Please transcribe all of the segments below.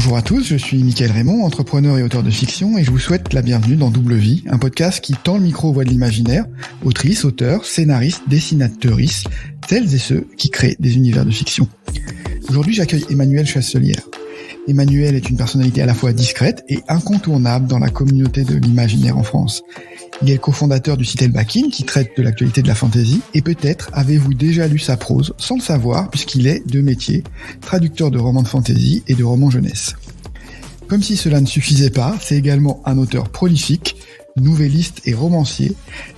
Bonjour à tous, je suis Mickaël Raymond, entrepreneur et auteur de fiction, et je vous souhaite la bienvenue dans Double Vie, un podcast qui tend le micro aux voix de l'imaginaire, autrices, auteurs, scénaristes, dessinatrices, celles et ceux qui créent des univers de fiction. Aujourd'hui, j'accueille Emmanuel Chasselière. Emmanuel est une personnalité à la fois discrète et incontournable dans la communauté de l'imaginaire en France. Il est le cofondateur du site Elbakin qui traite de l'actualité de la fantasy, et peut-être avez-vous déjà lu sa prose sans le savoir puisqu'il est, de métier, traducteur de romans de fantasy et de romans jeunesse. Comme si cela ne suffisait pas, c'est également un auteur prolifique, nouvelliste et romancier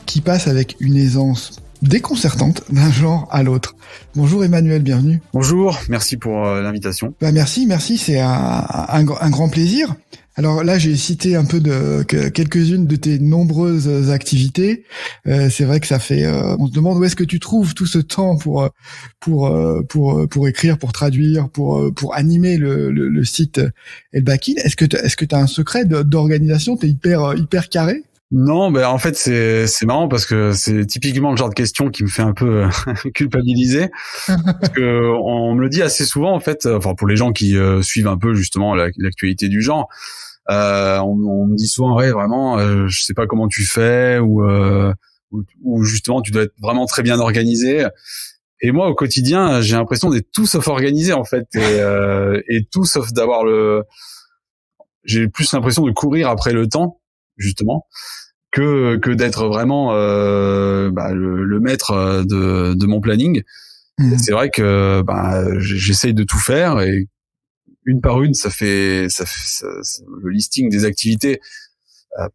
qui passe avec une aisance déconcertante d'un genre à l'autre. Bonjour Emmanuel, bienvenue. Bonjour, merci pour l'invitation. Merci, c'est un grand plaisir. Alors là, j'ai cité un peu quelques-unes de tes nombreuses activités. C'est vrai que ça fait. On se demande où est-ce que tu trouves tout ce temps pour écrire, pour traduire, pour animer le site Elbakin. Est-ce que t'as un secret d'organisation? T'es hyper carré? Non, en fait c'est marrant parce que c'est typiquement le genre de question qui me fait un peu culpabiliser parce que on me le dit assez souvent en fait. Enfin pour les gens qui suivent un peu justement l'actualité du genre. On me dit souvent vraiment je sais pas comment tu fais ou justement tu dois être vraiment très bien organisé, et moi au quotidien j'ai l'impression d'être tout sauf organisé en fait, et tout sauf j'ai plus l'impression de courir après le temps justement que d'être vraiment le maître de mon planning. C'est vrai que j'essaye de tout faire, et une par une, ça fait le listing des activités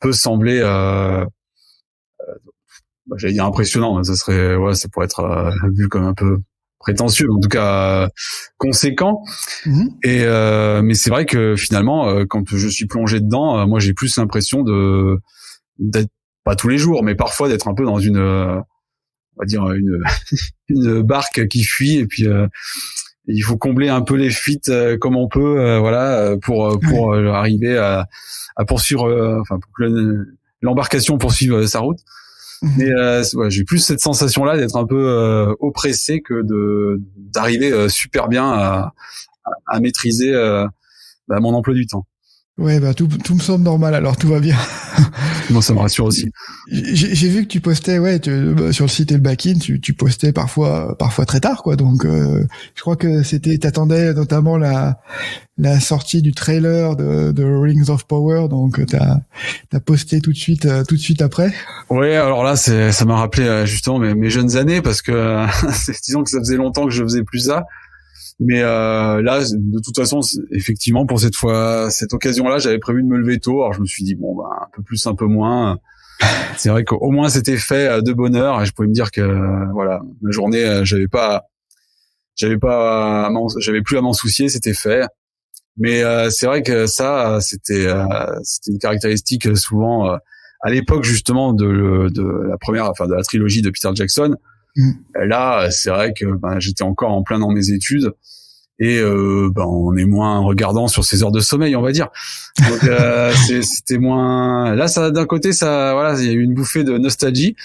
peut sembler j'allais dire impressionnant, mais ça pourrait être vu comme un peu prétentieux, en tout cas conséquent. Et mais c'est vrai que finalement quand je suis plongé dedans, moi j'ai plus l'impression d'être, pas tous les jours, mais parfois d'être un peu dans une une barque qui fuit, et puis il faut combler un peu les fuites comme on peut, pour arriver à poursuivre, pour que l'embarcation poursuive sa route. Mais j'ai plus cette sensation-là d'être un peu oppressé que d'arriver super bien à maîtriser mon emploi du temps. Ouais, tout me semble normal, alors tout va bien. Moi, ça me rassure aussi. J'ai vu que tu postais, sur le site Elbakin, tu postais parfois très tard, quoi. Donc, je crois que t'attendais notamment la sortie du trailer de Rings of Power, donc t'as posté tout de suite après. Ouais, alors là, ça m'a rappelé justement mes jeunes années, parce que disons que ça faisait longtemps que je faisais plus ça. Mais là, de toute façon, effectivement, pour cette occasion-là, j'avais prévu de me lever tôt. Alors je me suis dit un peu plus, un peu moins. C'est vrai qu'au moins c'était fait de bonne heure, et je pouvais me dire que ma journée, j'avais plus à m'en soucier, c'était fait. Mais c'est vrai que ça, c'était une caractéristique souvent à l'époque justement de la première, de la trilogie de Peter Jackson. Là, c'est vrai que j'étais encore en plein dans mes études, et on est moins regardant sur ses heures de sommeil, on va dire. Donc c'était moins. Là, ça d'un côté, ça, il y a eu une bouffée de nostalgie,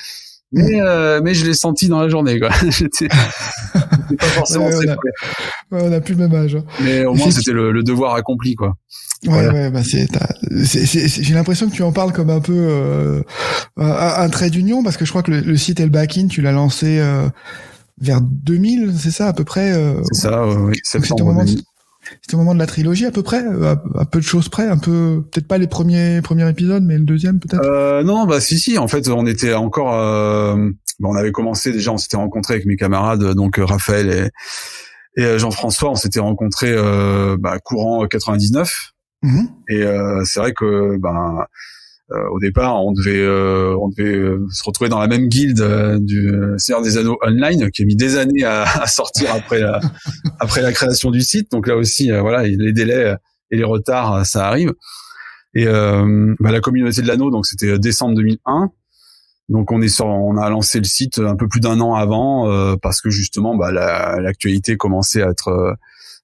mais je l'ai senti dans la journée, quoi. J'étais pas forcément très prêt. On a plus le même âge. Mais au moins, c'était le devoir accompli, quoi. J'ai l'impression que tu en parles comme un peu un trait d'union, parce que je crois que le site Elbakin, tu l'as lancé vers 2000, c'est ça à peu près. C'est ça, oui. C'était au moment de la trilogie à peu près, à peu de choses près, un peu, peut-être pas les premiers épisodes, mais le deuxième peut-être. Non, si. En fait, on était encore. On avait commencé déjà, on s'était rencontrés avec mes camarades, donc Raphaël et Jean-François, on s'était rencontrés courant 99. Et c'est vrai que au départ on devait se retrouver dans la même guilde du Seigneur des Anneaux online, qui a mis des années à sortir après la création du site. Donc là aussi les délais et les retards, ça arrive. Et la communauté de l'anneau, donc c'était décembre 2001. Donc on a lancé le site un peu plus d'un an avant, parce que justement l'actualité commençait à être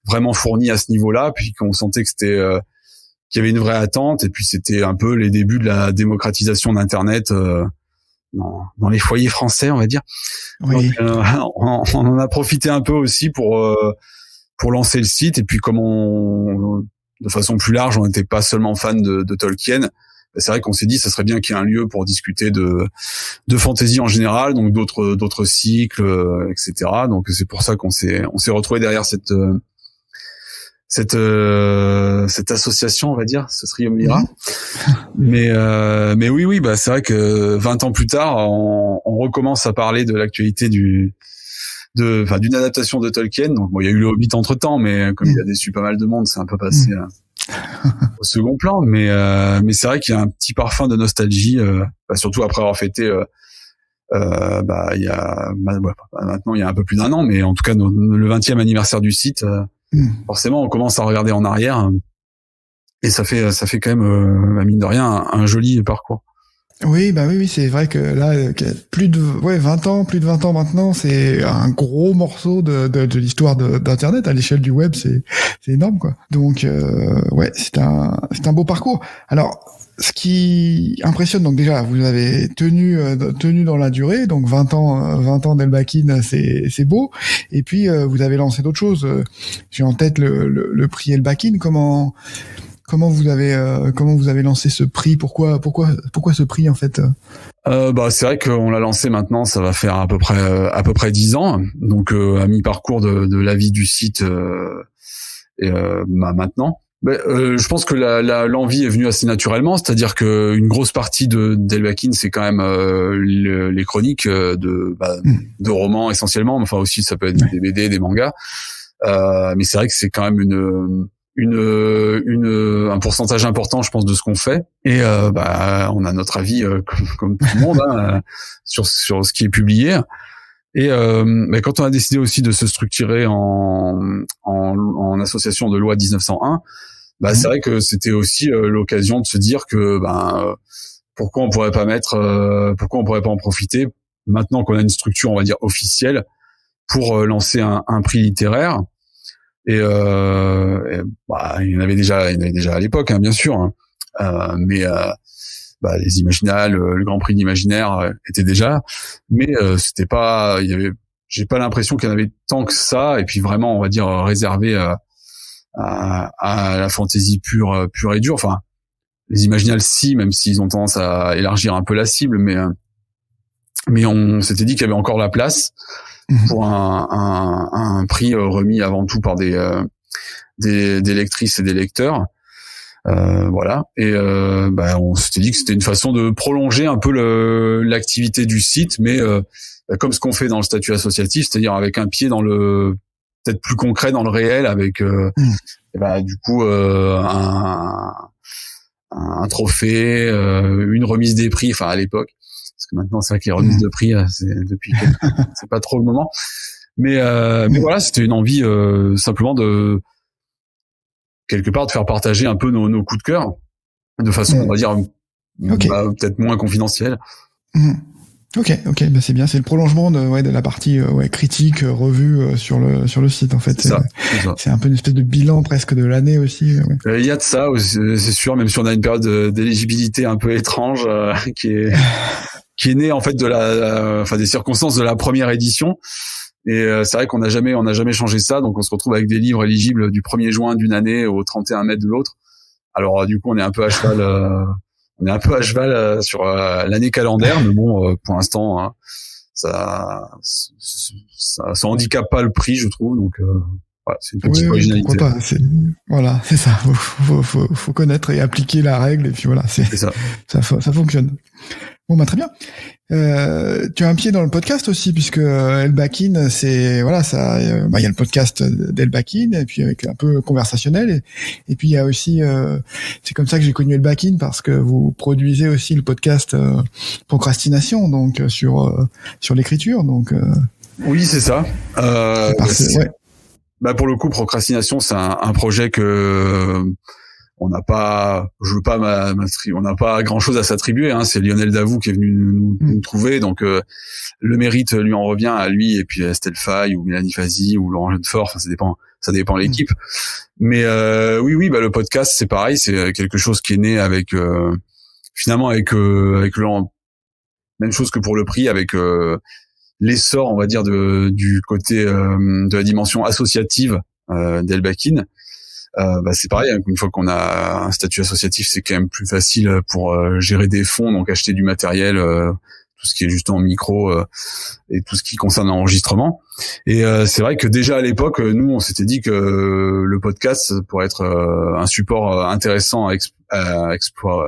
vraiment fournie à ce niveau-là, puis qu'on sentait que qu'il y avait une vraie attente, et puis c'était un peu les débuts de la démocratisation d'Internet dans les foyers français, on va dire. Oui. Donc on en a profité un peu aussi pour lancer le site, et puis comme de façon plus large, on n'était pas seulement fan de Tolkien. C'est vrai qu'on s'est dit, ça serait bien qu'il y ait un lieu pour discuter de fantasy en général, donc d'autres cycles, etc. Donc c'est pour ça qu'on s'est retrouvé derrière cette association, on va dire, ce triumvirat. Mais oui, bah c'est vrai que 20 ans plus tard, on recommence à parler de l'actualité d'une adaptation de Tolkien. Donc bon, il y a eu le Hobbit entre-temps, mais comme il a déçu pas mal de monde, c'est un peu passé au second plan. Mais c'est vrai qu'il y a un petit parfum de nostalgie, surtout après avoir fêté il y a maintenant il y a un peu plus d'un an, mais en tout cas le 20e anniversaire du site. Forcément, on commence à regarder en arrière et ça fait quand même mine de rien un joli parcours. Oui, c'est vrai que là, plus de 20 ans maintenant, c'est un gros morceau de l'histoire d'Internet à l'échelle du web, c'est énorme, quoi. Donc, c'est un beau parcours. Alors, ce qui impressionne, donc déjà, vous avez tenu dans la durée, donc 20 ans d'Elbakin, c'est beau. Et puis, vous avez lancé d'autres choses. J'ai en tête le prix Elbakin. Comment vous avez lancé ce prix? Pourquoi ce prix, en fait? C'est vrai qu'on l'a lancé maintenant, ça va faire à peu près 10 ans. Donc, à mi-parcours de la vie du site, maintenant. Je pense que l'envie est venue assez naturellement, c'est-à-dire que une grosse partie d'Elbakin, c'est quand même les chroniques de romans essentiellement, enfin aussi ça peut être des BD, des mangas, mais c'est vrai que c'est quand même un pourcentage important, je pense, de ce qu'on fait, et on a notre avis comme tout le monde sur ce qui est publié. Et quand on a décidé aussi de se structurer en association de loi 1901, c'est vrai que c'était aussi l'occasion de se dire que pourquoi on pourrait pas en profiter maintenant qu'on a une structure, on va dire, officielle, pour lancer un prix littéraire. Et il y en avait déjà à l'époque, bien sûr, mais les Imaginales, le Grand Prix d'Imaginaire était déjà, mais c'était pas, j'ai pas l'impression qu'il y en avait tant que ça, et puis vraiment, on va dire, réservé à la fantaisie pure et dure. Enfin, les Imaginales, si, même s'ils ont tendance à élargir un peu la cible, mais on s'était dit qu'il y avait encore la place pour un prix remis avant tout par des lectrices et des lecteurs. Voilà. Et on s'était dit que c'était une façon de prolonger un peu l'activité du site, mais comme ce qu'on fait dans le statut associatif, c'est-à-dire avec un pied dans le peut-être plus concret, dans le réel, avec du coup un trophée, une remise des prix, enfin à l'époque, parce que maintenant c'est vrai que les remises de prix c'est pas trop le moment, mais voilà, c'était une envie simplement de quelque part de faire partager un peu nos coups de cœur de façon, on va dire, peut-être moins confidentielle. Ok, c'est bien, c'est le prolongement de la partie critique, revue sur le site, en fait. C'est un peu une espèce de bilan presque de l'année aussi. Il y a de ça, c'est sûr, même si on a une période d'éligibilité un peu étrange qui est née en fait des circonstances de la première édition. Et c'est vrai qu'on n'a jamais changé ça, donc on se retrouve avec des livres éligibles du 1er juin d'une année au 31 mai de l'autre. Alors du coup, on est un peu à cheval sur l'année calendaire, mais bon, pour l'instant, ça handicape pas le prix, je trouve. Donc c'est une petite originalité. Pourquoi pas, c'est ça. Faut connaître et appliquer la règle, et puis voilà, c'est ça. Ça fonctionne. Bon, très bien. Tu as un pied dans le podcast aussi, puisque Elbakin, c'est ça. Il y a le podcast d'Elbakin, et puis avec un peu conversationnel, et puis il y a aussi, c'est comme ça que j'ai connu Elbakin, parce que vous produisez aussi le podcast Procrastination, donc sur l'écriture, donc. Oui, c'est ça. Pour le coup, Procrastination, c'est un projet que on n'a pas grand chose à s'attribuer, c'est Lionel Davout qui est venu nous trouver, donc le mérite lui en revient à lui, et puis à Estelle Faye ou Mélanie Fazi ou Laurent Jeunefort, ça dépend de l'équipe. Mais oui, le podcast, c'est pareil, c'est quelque chose qui est né avec finalement avec même chose que pour le prix, avec l'essor, on va dire, du côté de la dimension associative d'Elbakin. c'est pareil, hein, une fois qu'on a un statut associatif, c'est quand même plus facile pour gérer des fonds, donc acheter du matériel, tout ce qui est justement micro et tout ce qui concerne l'enregistrement. Et c'est vrai que déjà à l'époque, nous on s'était dit que le podcast pourrait être un support intéressant à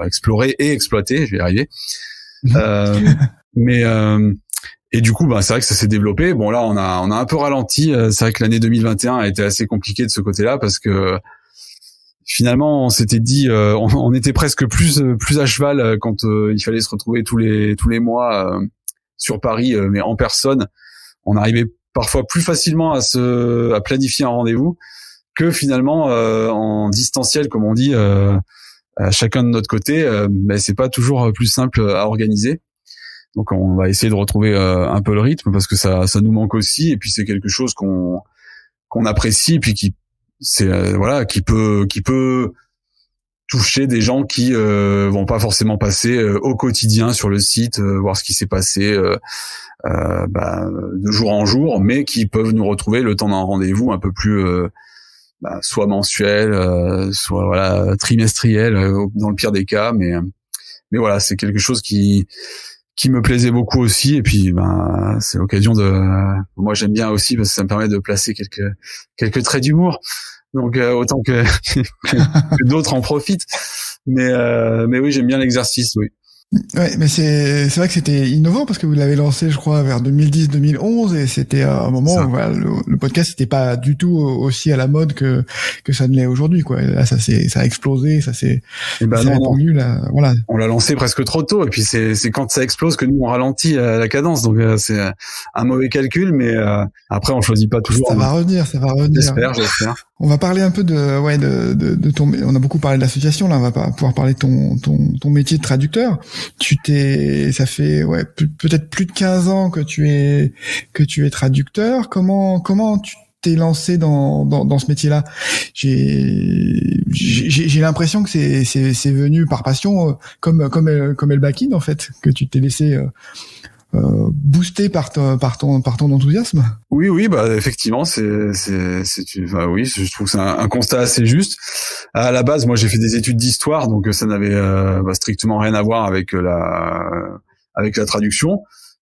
explorer et exploiter, je vais y arriver. Mais et du coup, c'est vrai que ça s'est développé. Bon là, on a un peu ralenti. C'est vrai que l'année 2021 a été assez compliquée de ce côté-là parce que finalement, on s'était dit, on était presque plus à cheval quand il fallait se retrouver tous les mois sur Paris, mais en personne. On arrivait parfois plus facilement à planifier un rendez-vous que finalement en distanciel, comme on dit, chacun de notre côté. Mais c'est pas toujours plus simple à organiser. Donc on va essayer de retrouver un peu le rythme parce que ça nous manque aussi. Et puis c'est quelque chose qu'on apprécie et puis qui peut toucher des gens qui vont pas forcément passer au quotidien sur le site, voir ce qui s'est passé de jour en jour, mais qui peuvent nous retrouver le temps d'un rendez-vous un peu plus soit mensuel, soit trimestriel dans le pire des cas, mais voilà, c'est quelque chose qui me plaisait beaucoup aussi. Et puis c'est l'occasion moi j'aime bien aussi parce que ça me permet de placer quelques traits d'humour, donc autant que d'autres en profitent, mais oui, j'aime bien l'exercice, oui. Ouais, mais c'est vrai que c'était innovant parce que vous l'avez lancé, je crois, vers 2010-2011 et c'était un moment où le podcast n'était pas du tout aussi à la mode que ça ne l'est aujourd'hui, quoi. Là, ça a explosé, ça s'est répandu, là, voilà. On l'a lancé presque trop tôt et puis c'est quand ça explose que nous on ralentit la cadence, donc c'est un mauvais calcul, mais après on choisit pas toujours. Ça va revenir. J'espère. On va parler un peu de ton, on a beaucoup parlé de l'association, là, on va pouvoir parler de ton métier de traducteur. Ça fait peut-être plus de 15 ans que tu es traducteur. Comment tu t'es lancé dans ce métier-là? J'ai l'impression que c'est venu par passion, comme El Bakin, en fait, que tu t'es laissé boosté par ton enthousiasme. Oui, effectivement, oui, je trouve que c'est un constat assez juste. À la base, moi, j'ai fait des études d'histoire, donc ça n'avait strictement rien à voir avec la traduction,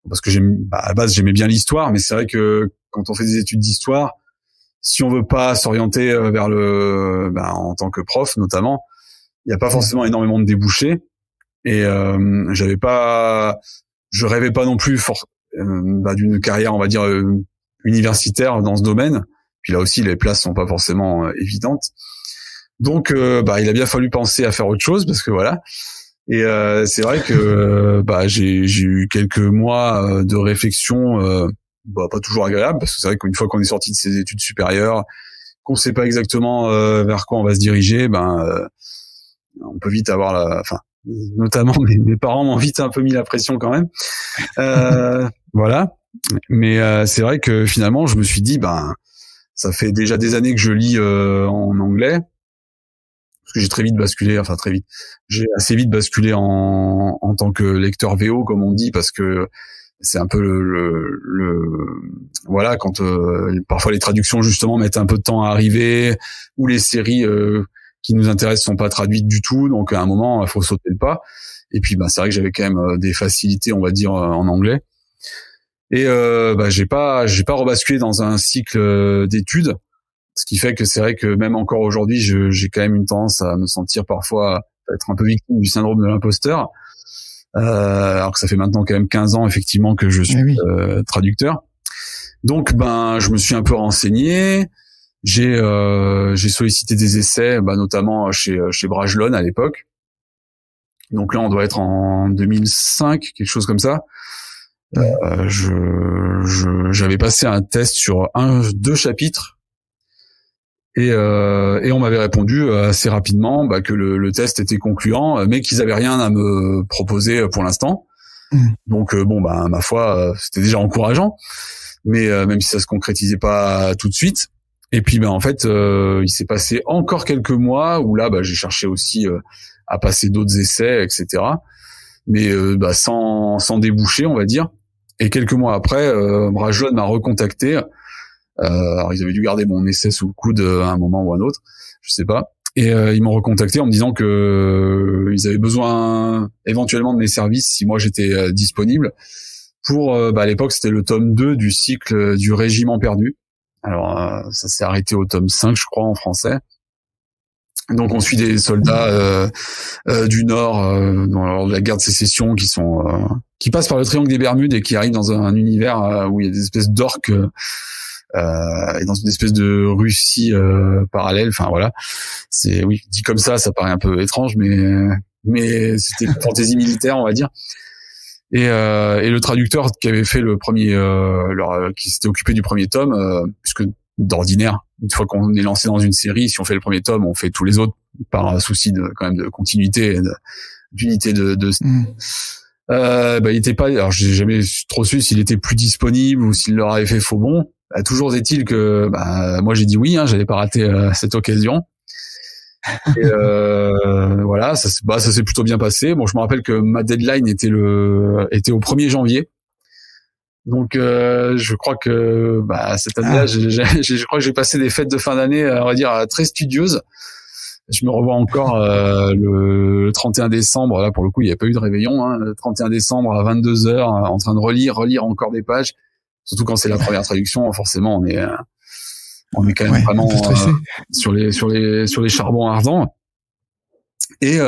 parce que à la base, j'aimais bien l'histoire, mais c'est vrai que quand on fait des études d'histoire, si on veut pas s'orienter vers en tant que prof notamment, il y a pas forcément énormément de débouchés, et je rêvais pas non plus d'une carrière, on va dire, universitaire dans ce domaine. Puis là aussi, les places sont pas forcément évidentes. Donc, il a bien fallu penser à faire autre chose parce que voilà. Et c'est vrai que j'ai eu quelques mois de réflexion, pas toujours agréable, parce que c'est vrai qu'une fois qu'on est sorti de ses études supérieures, qu'on sait pas exactement vers quoi on va se diriger, on peut vite avoir notamment mes parents m'ont vite un peu mis la pression quand même. Voilà. Mais c'est vrai que finalement, je me suis dit, ça fait déjà des années que je lis en anglais, parce que j'ai j'ai assez vite basculé en tant que lecteur VO, comme on dit, parce que c'est un peu voilà, quand parfois les traductions justement mettent un peu de temps à arriver, ou les séries qui nous intéressent sont pas traduites du tout, donc à un moment il faut sauter le pas. Et puis c'est vrai que j'avais quand même des facilités, on va dire, en anglais. Et j'ai pas rebasculé dans un cycle d'études, ce qui fait que c'est vrai que même encore aujourd'hui, j'ai quand même une tendance à me sentir parfois à être un peu victime du syndrome de l'imposteur, alors que ça fait maintenant quand même 15 ans effectivement que je suis traducteur. Donc je me suis un peu renseigné. J'ai sollicité des essais, notamment chez Brajlon à l'époque. Donc là, on doit être en 2005, quelque chose comme ça. J'avais passé un test sur 2 chapitres et on m'avait répondu assez rapidement que le test était concluant, mais qu'ils avaient rien à me proposer pour l'instant. Donc ma foi, c'était déjà encourageant, mais même si ça se concrétisait pas tout de suite. Et puis en fait, il s'est passé encore quelques mois où là j'ai cherché aussi à passer d'autres essais, etc. Mais sans déboucher, on va dire. Et quelques mois après, Brajlon m'a recontacté Alors ils avaient dû garder mon essai sous le coude à un moment ou un autre, je sais pas. Et ils m'ont recontacté en me disant que ils avaient besoin éventuellement de mes services si moi j'étais disponible pour à l'époque c'était le tome 2 du cycle du Régiment perdu. Alors ça s'est arrêté au tome 5 je crois en français. Donc on suit des soldats du Nord dans la guerre de sécession qui passent par le triangle des Bermudes et qui arrivent dans un univers où il y a des espèces d'orques et dans une espèce de Russie parallèle. Enfin voilà, c'est oui dit comme ça paraît un peu étrange, mais c'était une fantaisie militaire on va dire. Et le traducteur qui avait fait le premier, qui s'était occupé du premier tome, puisque d'ordinaire, une fois qu'on est lancé dans une série, si on fait le premier tome, on fait tous les autres par souci de quand même de continuité, et d'unité de. Il était pas. Alors j'ai jamais trop su s'il était plus disponible ou s'il leur avait fait faux bon. Toujours est-il que moi j'ai dit oui, j'allais pas rater cette occasion. Et voilà, ça s'est plutôt bien passé. Bon, je me rappelle que ma deadline était au 1er janvier. Donc je crois que cette année-là, je crois que j'ai passé des fêtes de fin d'année, on va dire très studieuses. Je me revois encore le 31 décembre, là pour le coup, il n'y avait pas eu de réveillon, le 31 décembre à 22h en train de relire encore des pages. Surtout quand c'est la première traduction, forcément on est quand même vraiment sur les charbons ardents. Et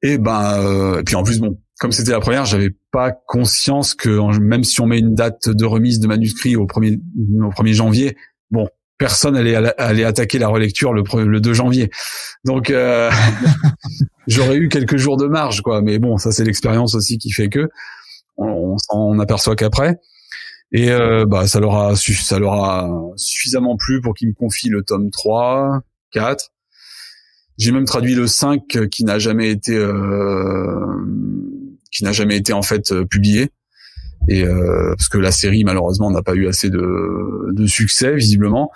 puis en plus comme c'était la première, j'avais pas conscience que même si on met une date de remise de manuscrit au 1er janvier, personne allait attaquer la relecture le 2 janvier. Donc j'aurais eu quelques jours de marge quoi, mais bon, ça c'est l'expérience aussi qui fait que on s'en aperçoit qu'après. Et ça leur a suffisamment plu pour qu'ils me confient le tome 3, 4. J'ai même traduit le 5 qui n'a jamais été en fait publié. Et parce que la série malheureusement n'a pas eu assez de succès visiblement.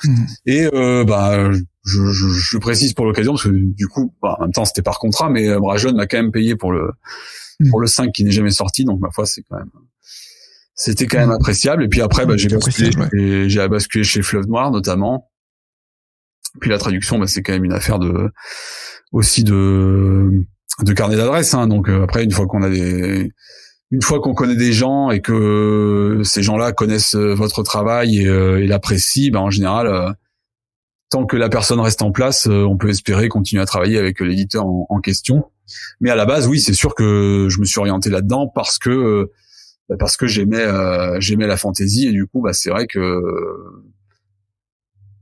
Et je précise pour l'occasion parce que du coup en même temps c'était par contrat, mais Brajon m'a quand même payé pour le 5 qui n'est jamais sorti, donc ma foi c'était quand même appréciable. Et puis après j'ai basculé chez Fleuve Noir notamment. Puis la traduction c'est quand même une affaire de carnet d'adresses, donc après une fois qu'on connaît des gens et que ces gens-là connaissent votre travail et l'apprécient, en général tant que la personne reste en place, on peut espérer continuer à travailler avec l'éditeur en question. Mais à la base, oui, c'est sûr que je me suis orienté là-dedans parce que j'aimais la fantaisie et du coup c'est vrai que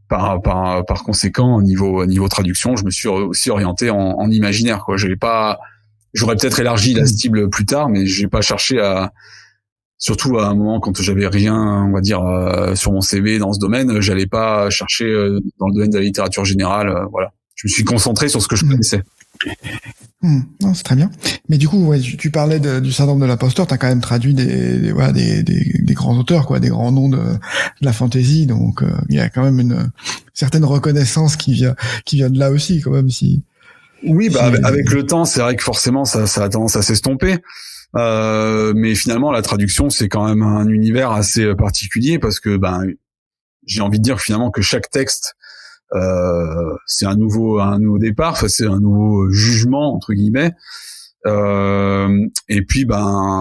par conséquent niveau traduction, je me suis aussi orienté en imaginaire quoi. J'aurais peut-être élargi la cible plus tard, mais j'ai pas cherché surtout à un moment quand j'avais rien, on va dire, sur mon CV dans ce domaine, j'allais pas chercher dans le domaine de la littérature générale, voilà. Je me suis concentré sur ce que je connaissais. Non, c'est très bien. Mais du coup, tu parlais du syndrome de l'imposteur, t'as quand même traduit des grands auteurs, quoi, des grands noms de la fantasy, donc il y a quand même une certaine reconnaissance qui vient de là aussi, quand même, si. Oui, avec le temps, c'est vrai que forcément ça a tendance à s'estomper. Mais finalement, la traduction, c'est quand même un univers assez particulier parce que j'ai envie de dire finalement que chaque texte c'est un nouveau départ, c'est un nouveau jugement entre guillemets. Et puis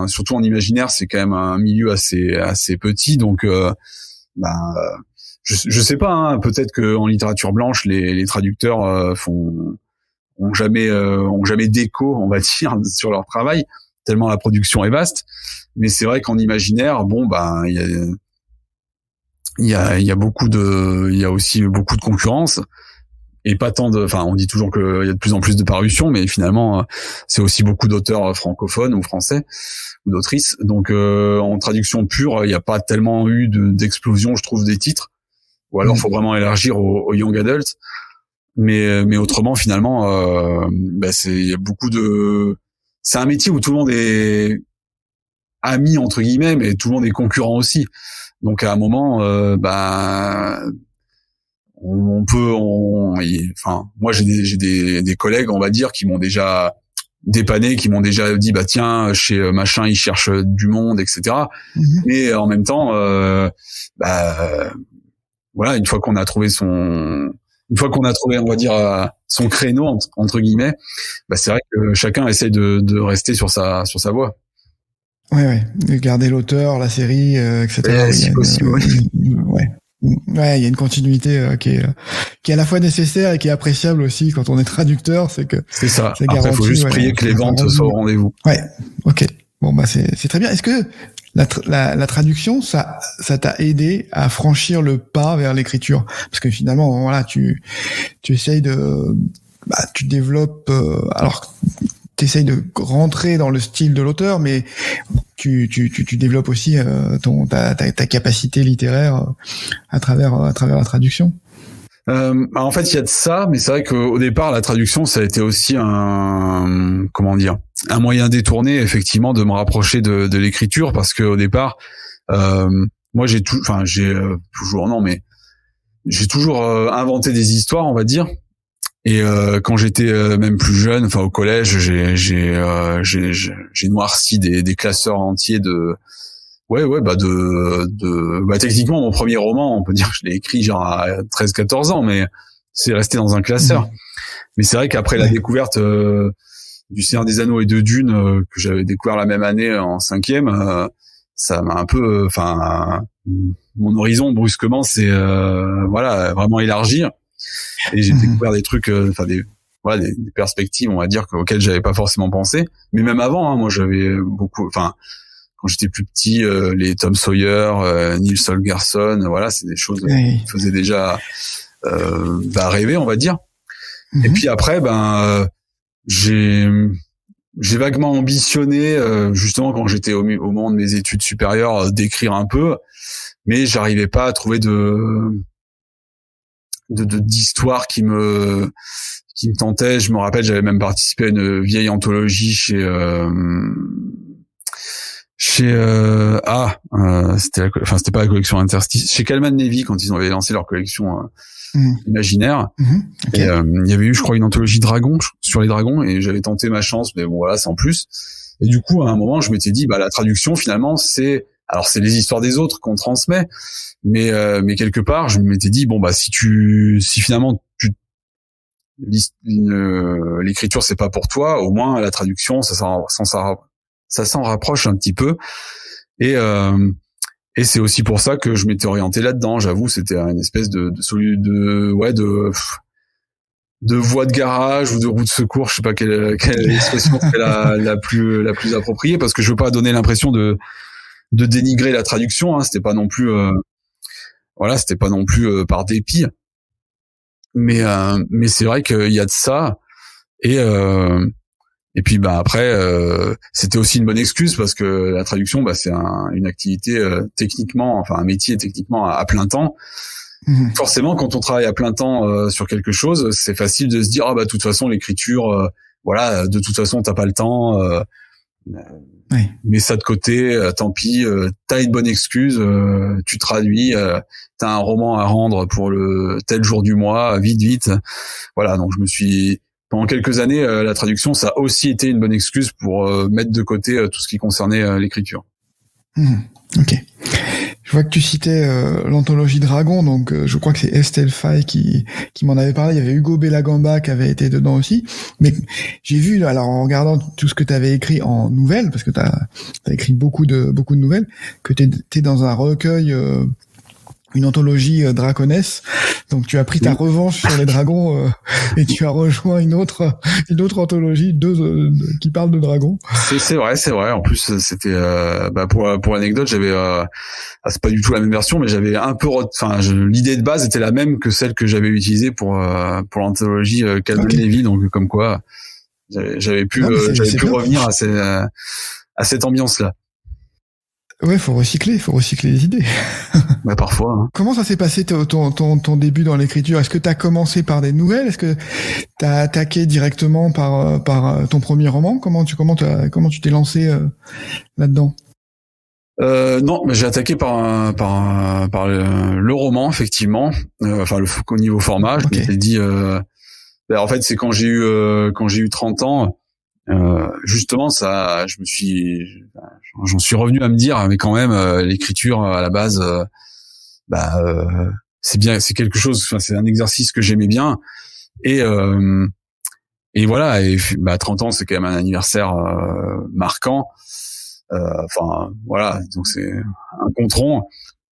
surtout en imaginaire, c'est quand même un milieu assez petit, donc je sais pas, peut-être que en littérature blanche, les traducteurs ont jamais d'écho, on va dire, sur leur travail, tellement la production est vaste. Mais c'est vrai qu'en imaginaire, il y a aussi beaucoup de concurrence et pas tant on dit toujours qu'il y a de plus en plus de parutions, mais finalement c'est aussi beaucoup d'auteurs francophones ou français ou d'autrices. Donc en traduction pure, il n'y a pas tellement eu d'explosion, je trouve, des titres. Ou alors faut vraiment élargir au young adult. Mais autrement finalement il y a beaucoup c'est un métier où tout le monde est ami entre guillemets, mais tout le monde est concurrent aussi. Donc à un moment moi j'ai des collègues, on va dire, qui m'ont déjà dépanné, qui m'ont déjà dit tiens, chez machin ils cherchent du monde, etc. Mais en même temps voilà, une fois qu'on a trouvé, on va dire, son créneau entre guillemets, bah c'est vrai que chacun essaye de rester sur sa voie. Ouais, de garder l'auteur, la série, etc. Et si possible, ouais. Ouais, il y a une continuité qui est à la fois nécessaire et qui est appréciable aussi quand on est traducteur, c'est que c'est ça. Ça Après, il faut juste prier que les ventes soient au rendez-vous. Ouais, ok. Bon, bah c'est très bien. Est-ce que la traduction, ça t'a aidé à franchir le pas vers l'écriture? Parce que finalement, voilà, tu essayes tu développes, alors t'essayes de rentrer dans le style de l'auteur, mais tu développes aussi ta capacité littéraire à travers la traduction. En fait, il y a de ça, mais c'est vrai qu'au départ, la traduction, ça a été aussi un moyen détourné, effectivement, de me rapprocher de l'écriture, parce que au départ, moi, j'ai toujours inventé des histoires, on va dire. Et quand j'étais même plus jeune, enfin au collège, j'ai noirci des classeurs entiers techniquement mon premier roman, on peut dire que je l'ai écrit genre à 13-14 ans, mais c'est resté dans un classeur. Mais c'est vrai qu'après la découverte du Seigneur des Anneaux et de Dune, que j'avais découvert la même année en 5e, ça m'a un peu, mon horizon brusquement s'est vraiment élargi. Et j'ai découvert des trucs, des perspectives, on va dire, auxquelles j'avais pas forcément pensé. Mais même avant, moi j'avais beaucoup, quand j'étais plus petit, les Tom Sawyer, Neil Solgerson, voilà, c'est des choses qui me faisaient déjà rêver, on va dire. Et puis après, j'ai vaguement ambitionné, justement quand j'étais au moment de mes études supérieures, d'écrire un peu, mais j'arrivais pas à trouver d'histoire qui me tentait. Je me rappelle, j'avais même participé à une vieille anthologie c'était pas la collection Interstice, chez Calman Levy, quand ils avaient lancé leur collection imaginaire. Okay. Et il y avait eu, je crois, une anthologie dragon, sur les dragons, et j'avais tenté ma chance, mais bon voilà, sans plus. Et du coup, à un moment, je m'étais dit, la traduction, finalement, c'est les histoires des autres qu'on transmet, mais quelque part, je m'étais dit, si finalement l'écriture c'est pas pour toi, au moins la traduction, ça s'en rapproche un petit peu. Et c'est aussi pour ça que je m'étais orienté là-dedans. J'avoue, c'était une espèce de voie de garage ou de roue de secours, je sais pas quelle expression serait la plus appropriée, parce que je veux pas donner l'impression de dénigrer la traduction, hein. C'était pas non plus par dépit, mais c'est vrai qu'il y a de ça. Et puis après, c'était aussi une bonne excuse, parce que la traduction, c'est une activité techniquement, un métier techniquement à plein temps. Forcément, quand on travaille à plein temps sur quelque chose, c'est facile de se dire de toute façon l'écriture, de toute façon t'as pas le temps. Mets ça de côté, tant pis, t'as une bonne excuse, tu traduis, t'as un roman à rendre pour le tel jour du mois, vite. Voilà, donc pendant quelques années, la traduction, ça a aussi été une bonne excuse pour mettre de côté tout ce qui concernait l'écriture. Ok. Je vois que tu citais l'anthologie Dragon, donc je crois que c'est Estelle Faye qui m'en avait parlé. Il y avait Hugo Bellagamba qui avait été dedans aussi. Mais j'ai vu, alors en regardant tout ce que tu avais écrit en nouvelles, parce que t'as écrit beaucoup de nouvelles, que t'es dans un recueil, une anthologie draconesse. Donc tu as pris ta revanche sur les dragons et tu as rejoint une autre anthologie qui parle de dragons. C'est vrai. En plus, c'était pour l'anecdote, j'avais c'est pas du tout la même version, mais j'avais un peu l'idée de base était la même que celle que j'avais utilisée pour l'anthologie Calman Levy, donc comme quoi j'avais pu revenir à cette ambiance-là. Ouais, faut recycler les idées. Parfois. Hein. Comment ça s'est passé ton début dans l'écriture? Est-ce que t'as commencé par des nouvelles? Est-ce que t'as attaqué directement par ton premier roman? Comment tu t'es lancé là-dedans? Non, mais j'ai attaqué par le roman, effectivement. Au niveau format, je m'étais dit. En fait, c'est quand j'ai eu 30 ans. Justement, j'en suis revenu à me dire, mais quand même, l'écriture à la base, c'est bien, c'est quelque chose, enfin c'est un exercice que j'aimais bien et voilà, et bah 30 ans c'est quand même un anniversaire marquant. Enfin voilà, donc c'est un compte rond.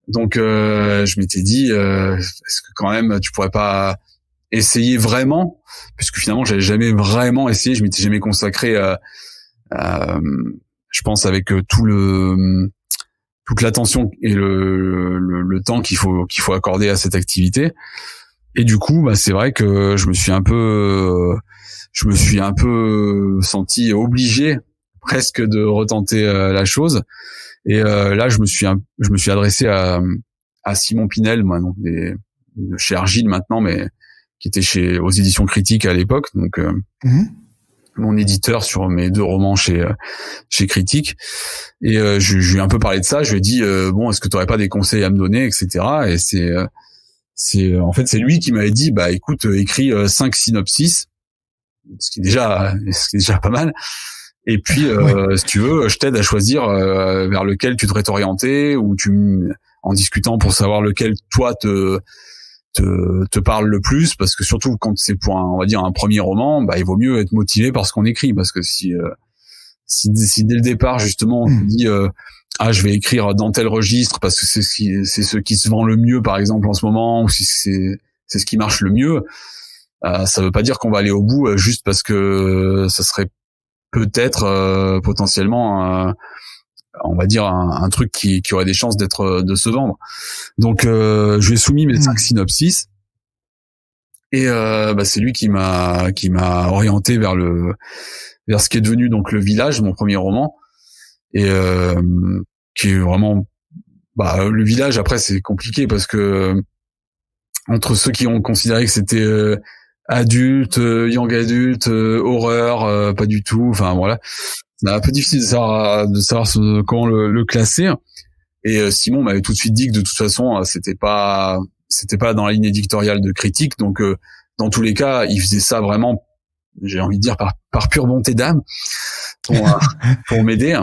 Donc je m'étais dit est-ce que quand même tu pourrais pas essayer vraiment, puisque finalement j'avais jamais vraiment essayé, je m'étais jamais consacré je pense avec toute l'attention et le temps qu'il faut accorder à cette activité. Et du coup, bah c'est vrai que je me suis un peu senti obligé presque de retenter la chose. Et là, je me suis adressé à Simon Pinel, moi, donc de chez Argile maintenant, mais qui était aux éditions Critiques à l'époque, donc mon éditeur sur mes 2 romans chez Critique. Et je lui ai un peu parlé de ça. Je lui ai dit bon, est-ce que tu aurais pas des conseils à me donner, etc. Et en fait c'est lui qui m'avait dit bah écoute, écris 5 synopsis, ce qui est déjà pas mal. Et puis si tu veux, je t'aide à choisir vers lequel tu devrais t'orienter, ou en discutant pour savoir lequel toi te parle le plus, parce que surtout quand c'est pour on va dire un premier roman, bah il vaut mieux être motivé par ce qu'on écrit, parce que si dès le départ justement on te dit je vais écrire dans tel registre parce que c'est ce qui se vend le mieux par exemple en ce moment, ou si c'est ce qui marche le mieux, ça veut pas dire qu'on va aller au bout juste parce que ça serait peut-être potentiellement on va dire un truc qui aurait des chances de se vendre. Donc je lui ai soumis mes 5 synopsis et bah c'est lui qui m'a orienté vers ce qui est devenu donc Le Village, mon premier roman, et qui est vraiment Le Village. Après c'est compliqué parce que entre ceux qui ont considéré que c'était adulte, young adulte, horreur, pas du tout, enfin voilà, c'est un peu difficile de savoir comment le classer. Et Simon m'avait tout de suite dit que de toute façon c'était pas dans la ligne éditoriale de Critique, donc dans tous les cas il faisait ça vraiment, j'ai envie de dire par pure bonté d'âme pour m'aider,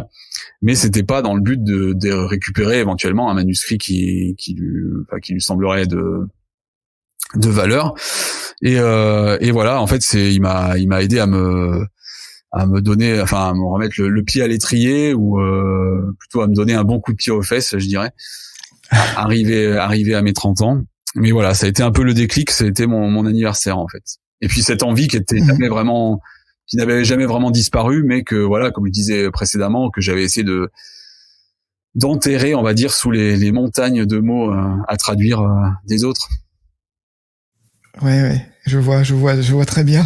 mais c'était pas dans le but de récupérer éventuellement un manuscrit qui lui semblerait de valeur. Et voilà, en fait il m'a aidé à me donner, enfin à me remettre le pied à l'étrier, ou plutôt à me donner un bon coup de pied aux fesses, je dirais, arriver à mes 30 ans. Mais voilà, ça a été un peu le déclic, ça a été mon anniversaire en fait. Et puis cette envie qui n'avait jamais vraiment disparu, mais que voilà, comme je disais précédemment, que j'avais essayé d'enterrer, on va dire, sous les montagnes de mots à traduire des autres. Ouais, je vois très bien.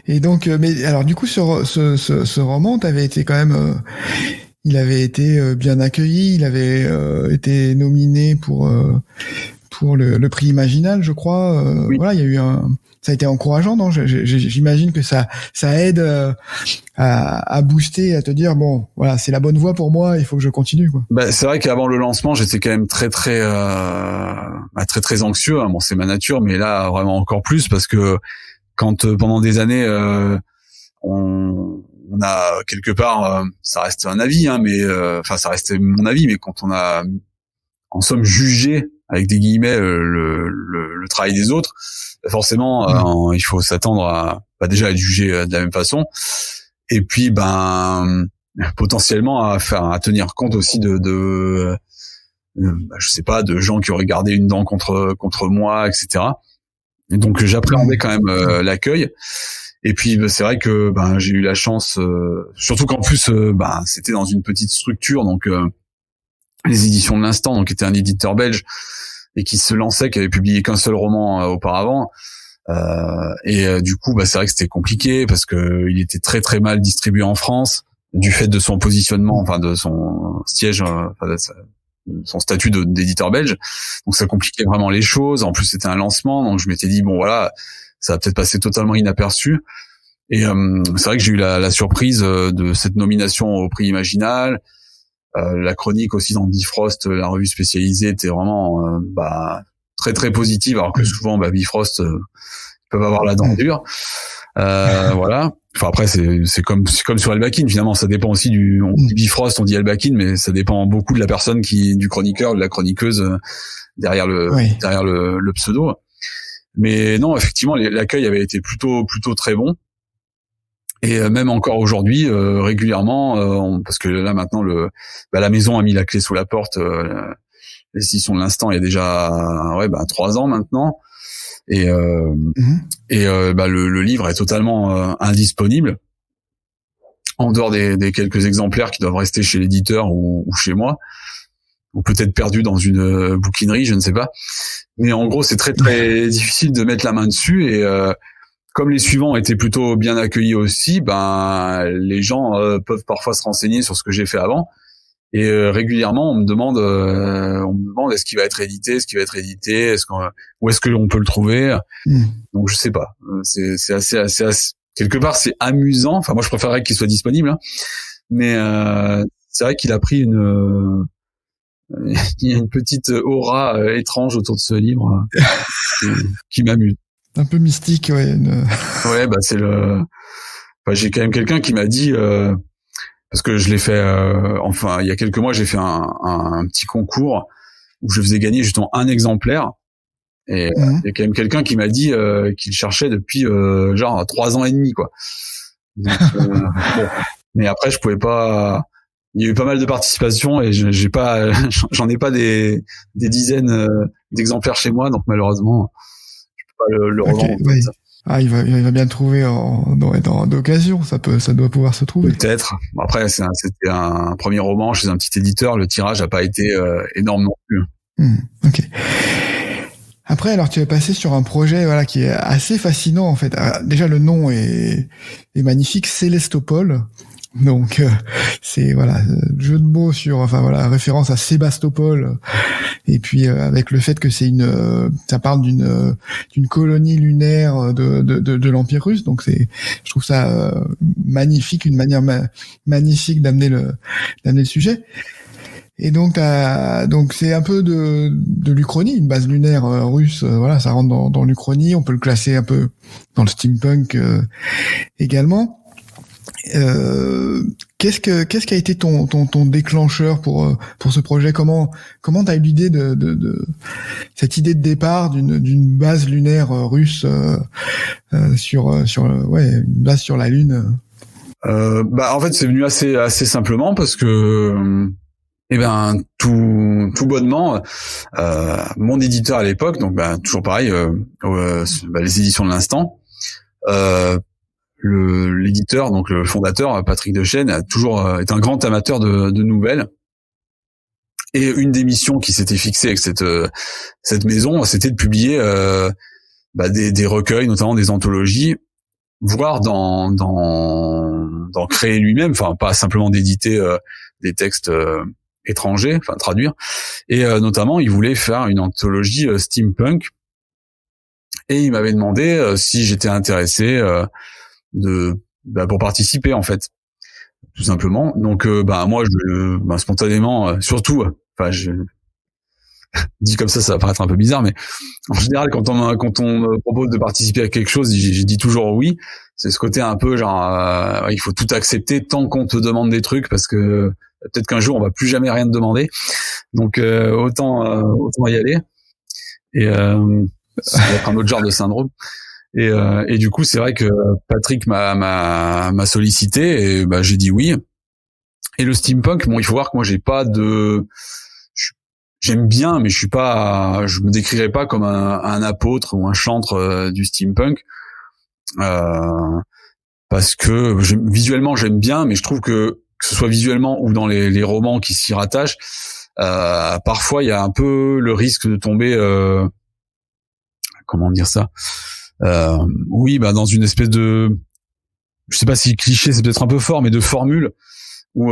Et donc, mais alors du coup, ce roman, t'avais été quand même, il avait été bien accueilli, il avait été nominé pour le prix Imaginal, je crois. Oui. Voilà, il y a eu ça a été encourageant, non? J'imagine que ça aide à booster, à te dire bon, voilà, c'est la bonne voie pour moi, il faut que je continue, quoi. Bah, c'est vrai qu'avant le lancement, j'étais quand même très très anxieux, hein. Bon, c'est ma nature, mais là vraiment encore plus, parce que quand pendant des années on a quelque part, ça reste un avis, hein, mais enfin ça reste mon avis, mais quand on a en somme jugé avec des guillemets le travail des autres, forcément il faut s'attendre à déjà être jugé de la même façon, et puis potentiellement à tenir compte aussi de je sais pas, de gens qui auraient gardé une dent contre moi, etc. Et donc j'appréhendais quand même l'accueil. Et puis c'est vrai que j'ai eu la chance, surtout qu'en plus c'était dans une petite structure, donc les éditions de l'Instant, donc qui était un éditeur belge et qui se lançait, qui avait publié qu'un seul roman auparavant. Et du coup c'est vrai que c'était compliqué parce que il était très très mal distribué en France du fait de son positionnement, enfin de son siège, son statut d'éditeur belge. Donc ça compliquait vraiment les choses. En plus c'était un lancement, donc je m'étais dit bon voilà, ça va peut-être passer totalement inaperçu. Et c'est vrai que j'ai eu la surprise de cette nomination au prix Imaginal. La chronique aussi dans Bifrost, la revue spécialisée, était vraiment très très positive, alors que souvent Bifrost peuvent avoir la dent dure. Voilà. Enfin après c'est comme sur Elbakin finalement, ça dépend aussi on dit Bifrost, on dit Elbakin, mais ça dépend beaucoup de la personne du chroniqueur, de la chroniqueuse derrière le pseudo. Mais non, effectivement l'accueil avait été plutôt très bon. Et même encore aujourd'hui, régulièrement, parce que là maintenant la maison a mis la clé sous la porte. Les éditions de l'instant, il y a déjà 3 ans maintenant. Et le livre est totalement indisponible en dehors des quelques exemplaires qui doivent rester chez l'éditeur ou chez moi, ou peut-être perdus dans une bouquinerie, je ne sais pas. Mais en gros, c'est très très difficile de mettre la main dessus. Et comme les suivants étaient plutôt bien accueillis aussi, les gens peuvent parfois se renseigner sur ce que j'ai fait avant. Et régulièrement, on me demande est-ce qu'il va être édité, où est-ce que l'on peut le trouver. Donc je sais pas. C'est assez quelque part c'est amusant. Enfin moi je préférerais qu'il soit disponible, hein. Mais c'est vrai qu'il a pris il y a une petite aura étrange autour de ce livre qui m'amuse. Un peu mystique, ouais. Ouais, j'ai quand même quelqu'un qui m'a dit. Parce que je l'ai fait, il y a quelques mois, j'ai fait un petit concours où je faisais gagner justement un exemplaire. Et il y a quand même quelqu'un qui m'a dit qu'il cherchait depuis 3 ans et demi, quoi. Donc, bon. Mais après, je pouvais pas. Il y a eu pas mal de participation et j'en ai pas des dizaines d'exemplaires chez moi, donc malheureusement, je peux pas le revendre. Ouais. Ah, il va bien le trouver d'occasion. Ça doit pouvoir se trouver. Peut-être. Après, c'était un premier roman chez un petit éditeur. Le tirage a pas été énorme non plus. Ok. Après, alors tu es passé sur un projet, qui est assez fascinant en fait. Déjà, le nom est magnifique, Célestopol. Donc c'est jeu de mots sur référence à Sébastopol, et puis avec le fait que ça parle d'une colonie lunaire de l'Empire russe. Donc je trouve ça magnifique, une manière magnifique d'amener le sujet. Et donc c'est un peu de l'Uchronie, une base lunaire russe. Ça rentre dans l'Uchronie. On peut le classer un peu dans le steampunk également. Qu'est-ce qui a été ton déclencheur pour ce projet? Comment t'as eu l'idée de cette idée de départ d'une base lunaire russe sur une base sur la Lune? En fait c'est venu assez simplement parce que tout bonnement mon éditeur à l'époque, donc toujours pareil, les éditions de l'instant, l'éditeur, donc le fondateur, Patrick Dechêne, a toujours été un grand amateur de nouvelles. Et une des missions qui s'était fixée avec cette maison, c'était de publier des recueils, notamment des anthologies, voire d'en créer lui-même, enfin pas simplement d'éditer des textes étrangers, enfin traduire. Et notamment, il voulait faire une anthologie steampunk. Et il m'avait demandé si j'étais intéressé pour participer en fait, tout simplement. Donc moi spontanément, surtout je dis comme ça va paraître un peu bizarre, mais en général quand on me propose de participer à quelque chose, j'ai dit toujours oui. C'est ce côté un peu il faut tout accepter tant qu'on te demande des trucs, parce que peut-être qu'un jour on va plus jamais rien te demander, donc autant y aller. Et ça va être un autre genre de syndrome. Et du coup, c'est vrai que Patrick m'a sollicité et j'ai dit oui. Et le steampunk, il faut voir que moi j'aime bien, mais je me décrirais pas comme un apôtre ou un chantre du steampunk, parce que visuellement j'aime bien, mais je trouve que ce soit visuellement ou dans les romans qui s'y rattachent, parfois il y a un peu le risque de tomber, comment dire ça, dans une espèce de, je sais pas si cliché c'est peut-être un peu fort, mais de formule où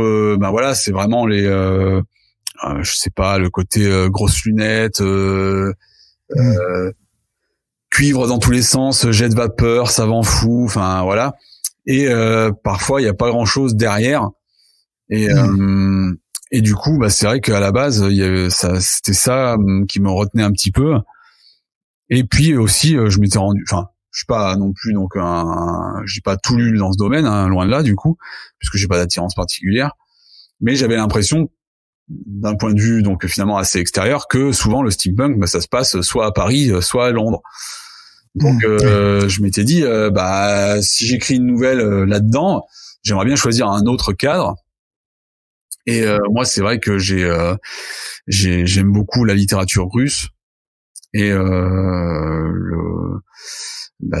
c'est vraiment les je sais pas, le côté grosses lunettes, cuivre dans tous les sens, jet de vapeur, savant fou, enfin voilà. Et parfois il y a pas grand-chose derrière. Et du coup c'est vrai qu'à la base c'était ça qui me retenait un petit peu. Et puis aussi je suis pas non plus donc j'ai pas tout lu dans ce domaine, hein, loin de là du coup, puisque j'ai pas d'attirance particulière. Mais j'avais l'impression, d'un point de vue donc finalement assez extérieur, que souvent le steampunk, ça se passe soit à Paris, soit à Londres. Donc je m'étais dit, si j'écris une nouvelle là-dedans, j'aimerais bien choisir un autre cadre. Et moi, c'est vrai que j'aime beaucoup la littérature russe et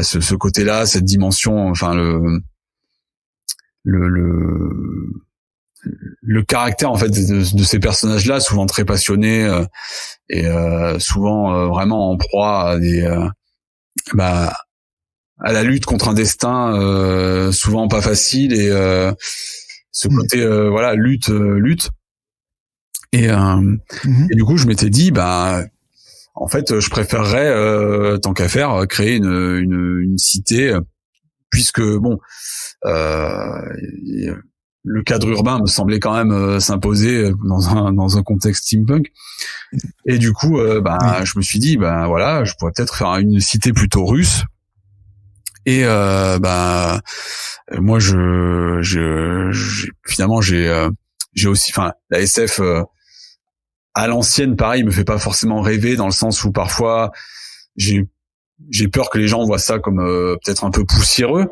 ce côté-là, cette dimension, enfin le caractère en fait de ces personnages-là, souvent très passionnés et souvent vraiment en proie à à la lutte contre un destin souvent pas facile et ce côté lutte et du coup je m'étais dit en fait je préférerais tant qu'à faire créer une cité, puisque le cadre urbain me semblait quand même s'imposer dans un contexte steampunk. Et du coup je me suis dit je pourrais peut-être faire une cité plutôt russe. Et moi finalement j'ai aussi, enfin, la SF à l'ancienne, pareil, me fait pas forcément rêver, dans le sens où parfois j'ai peur que les gens voient ça comme peut-être un peu poussiéreux,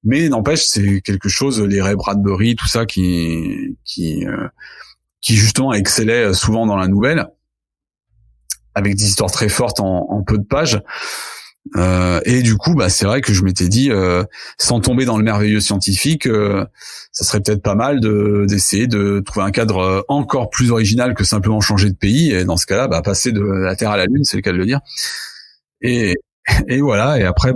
mais n'empêche, c'est quelque chose, les Ray Bradbury, tout ça qui justement excellait souvent dans la nouvelle, avec des histoires très fortes en peu de pages. Et du coup, c'est vrai que je m'étais dit, sans tomber dans le merveilleux scientifique, ça serait peut-être pas mal d'essayer de trouver un cadre encore plus original que simplement changer de pays. Et dans ce cas-là, passer de la Terre à la Lune, c'est le cas de le dire. Et voilà. Et après,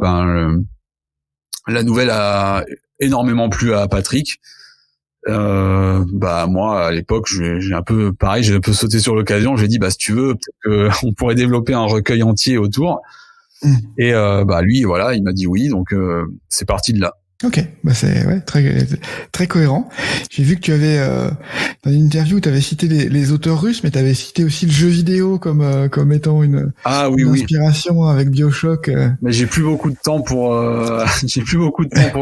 la nouvelle a énormément plu à Patrick. Moi, à l'époque, j'ai un peu sauté sur l'occasion. J'ai dit, si tu veux, peut-être qu'on pourrait développer un recueil entier autour. Et lui, voilà, il m'a dit oui, donc c'est parti de là. Ok, c'est très très cohérent. J'ai vu que tu avais dans une interview, tu avais cité les auteurs russes, mais tu avais cité aussi le jeu vidéo comme étant une inspiration avec BioShock. Mais j'ai plus beaucoup de temps pour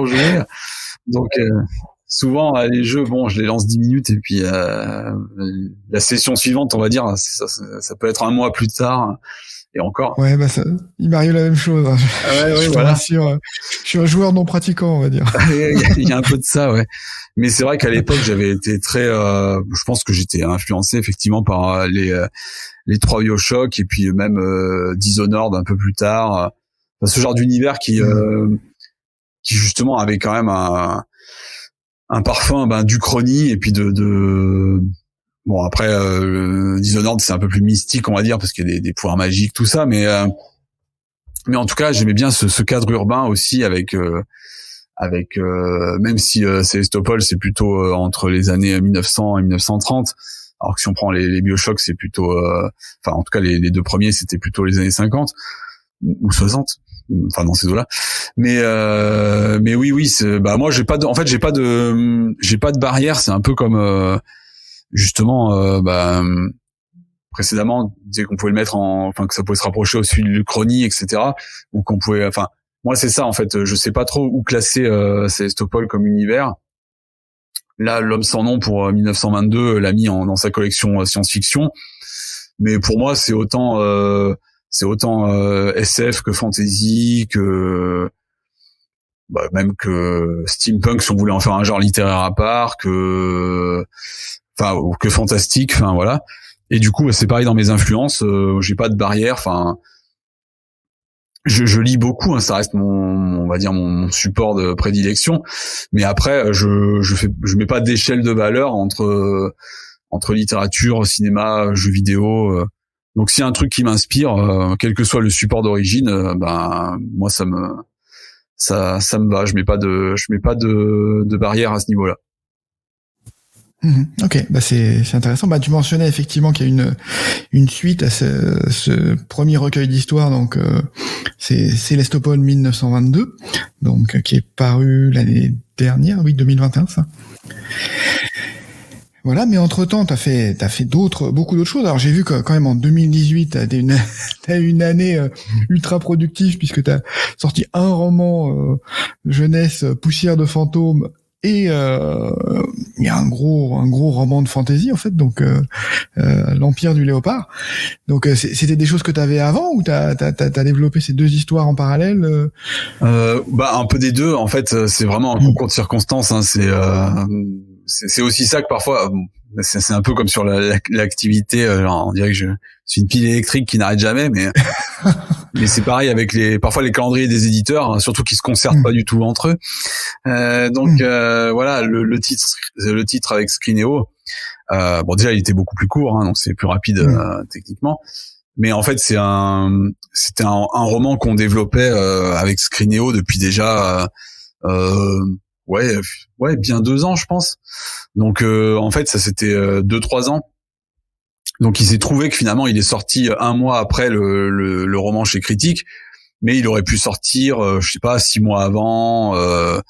jouer, donc souvent les jeux, je les lance 10 minutes et puis la session suivante, on va dire, ça peut être un mois plus tard. Et encore. Ouais, il m'arrive la même chose. Voilà. Je suis un joueur non pratiquant, on va dire. Il y a un peu de ça, ouais. Mais c'est vrai qu'à l'époque, j'avais été très, je pense que j'étais influencé effectivement par les 3 BioShock et puis même Dishonored un peu plus tard. Ce genre d'univers qui justement avait quand même un parfum d'Uchronie et puis bon, après Dishonored, c'est un peu plus mystique, on va dire, parce qu'il y a des pouvoirs magiques, tout ça, mais en tout cas, j'aimais bien ce cadre urbain aussi, avec même si Sélestopol, c'est plutôt entre les années 1900 et 1930, alors que si on prend les BioShock, c'est plutôt en tout cas les 2 premiers, c'était plutôt les années 50 ou 60, enfin dans ces eaux-là. Mais oui, moi j'ai pas de barrière, c'est un peu comme justement précédemment, on disait qu'on pouvait le mettre que ça pouvait se rapprocher aussi de l'Uchronie, etc. Donc on pouvait, moi c'est ça en fait, je sais pas trop où classer Sélestopol comme univers. Là, L'Homme sans nom pour 1922 l'a mis dans sa collection science-fiction, mais pour moi c'est autant SF que fantasy, que même que steampunk si on voulait en faire un genre littéraire à part, que fantastique, voilà. Et du coup, c'est pareil dans mes influences, j'ai pas de barrière, je lis beaucoup, ça reste on va dire mon support de prédilection, mais après je mets pas d'échelle de valeur entre littérature, cinéma, jeux vidéo. Donc s'il y a un truc qui m'inspire, quel que soit le support d'origine, moi ça me va, je mets pas de barrière à ce niveau-là. Ok, c'est intéressant. Tu mentionnais effectivement qu'il y a une suite à ce premier recueil d'histoire, donc c'est Sélestopol 1922, donc qui est paru l'année dernière, oui, 2021, ça. Voilà, mais entre-temps, t'as fait beaucoup d'autres choses. Alors, j'ai vu que, quand même, en 2018, t'as eu une année ultra productive puisque t'as sorti un roman jeunesse, Poussière de fantômes, et il y a un gros roman de fantasy, en fait, donc l'Empire du Léopard. Donc, c'était des choses que t'avais avant, ou t'as développé ces deux histoires en parallèle? Un peu des deux. En fait, c'est vraiment un concours de circonstances, hein. C'est aussi ça que parfois, c'est un peu comme sur l'activité, on dirait que je suis une pile électrique qui n'arrête jamais, mais c'est pareil avec parfois les calendriers des éditeurs, hein, surtout qui se concertent pas du tout entre eux. Voilà, le titre avec Scrineo, déjà il était beaucoup plus court, hein, donc c'est plus rapide techniquement, mais en fait c'était un roman qu'on développait avec Scrineo depuis déjà bien 2 ans, je pense. Donc en fait ça c'était 2-3 ans. Donc il s'est trouvé que finalement il est sorti 1 mois après le roman chez Critique, mais il aurait pu sortir 6 mois avant, 1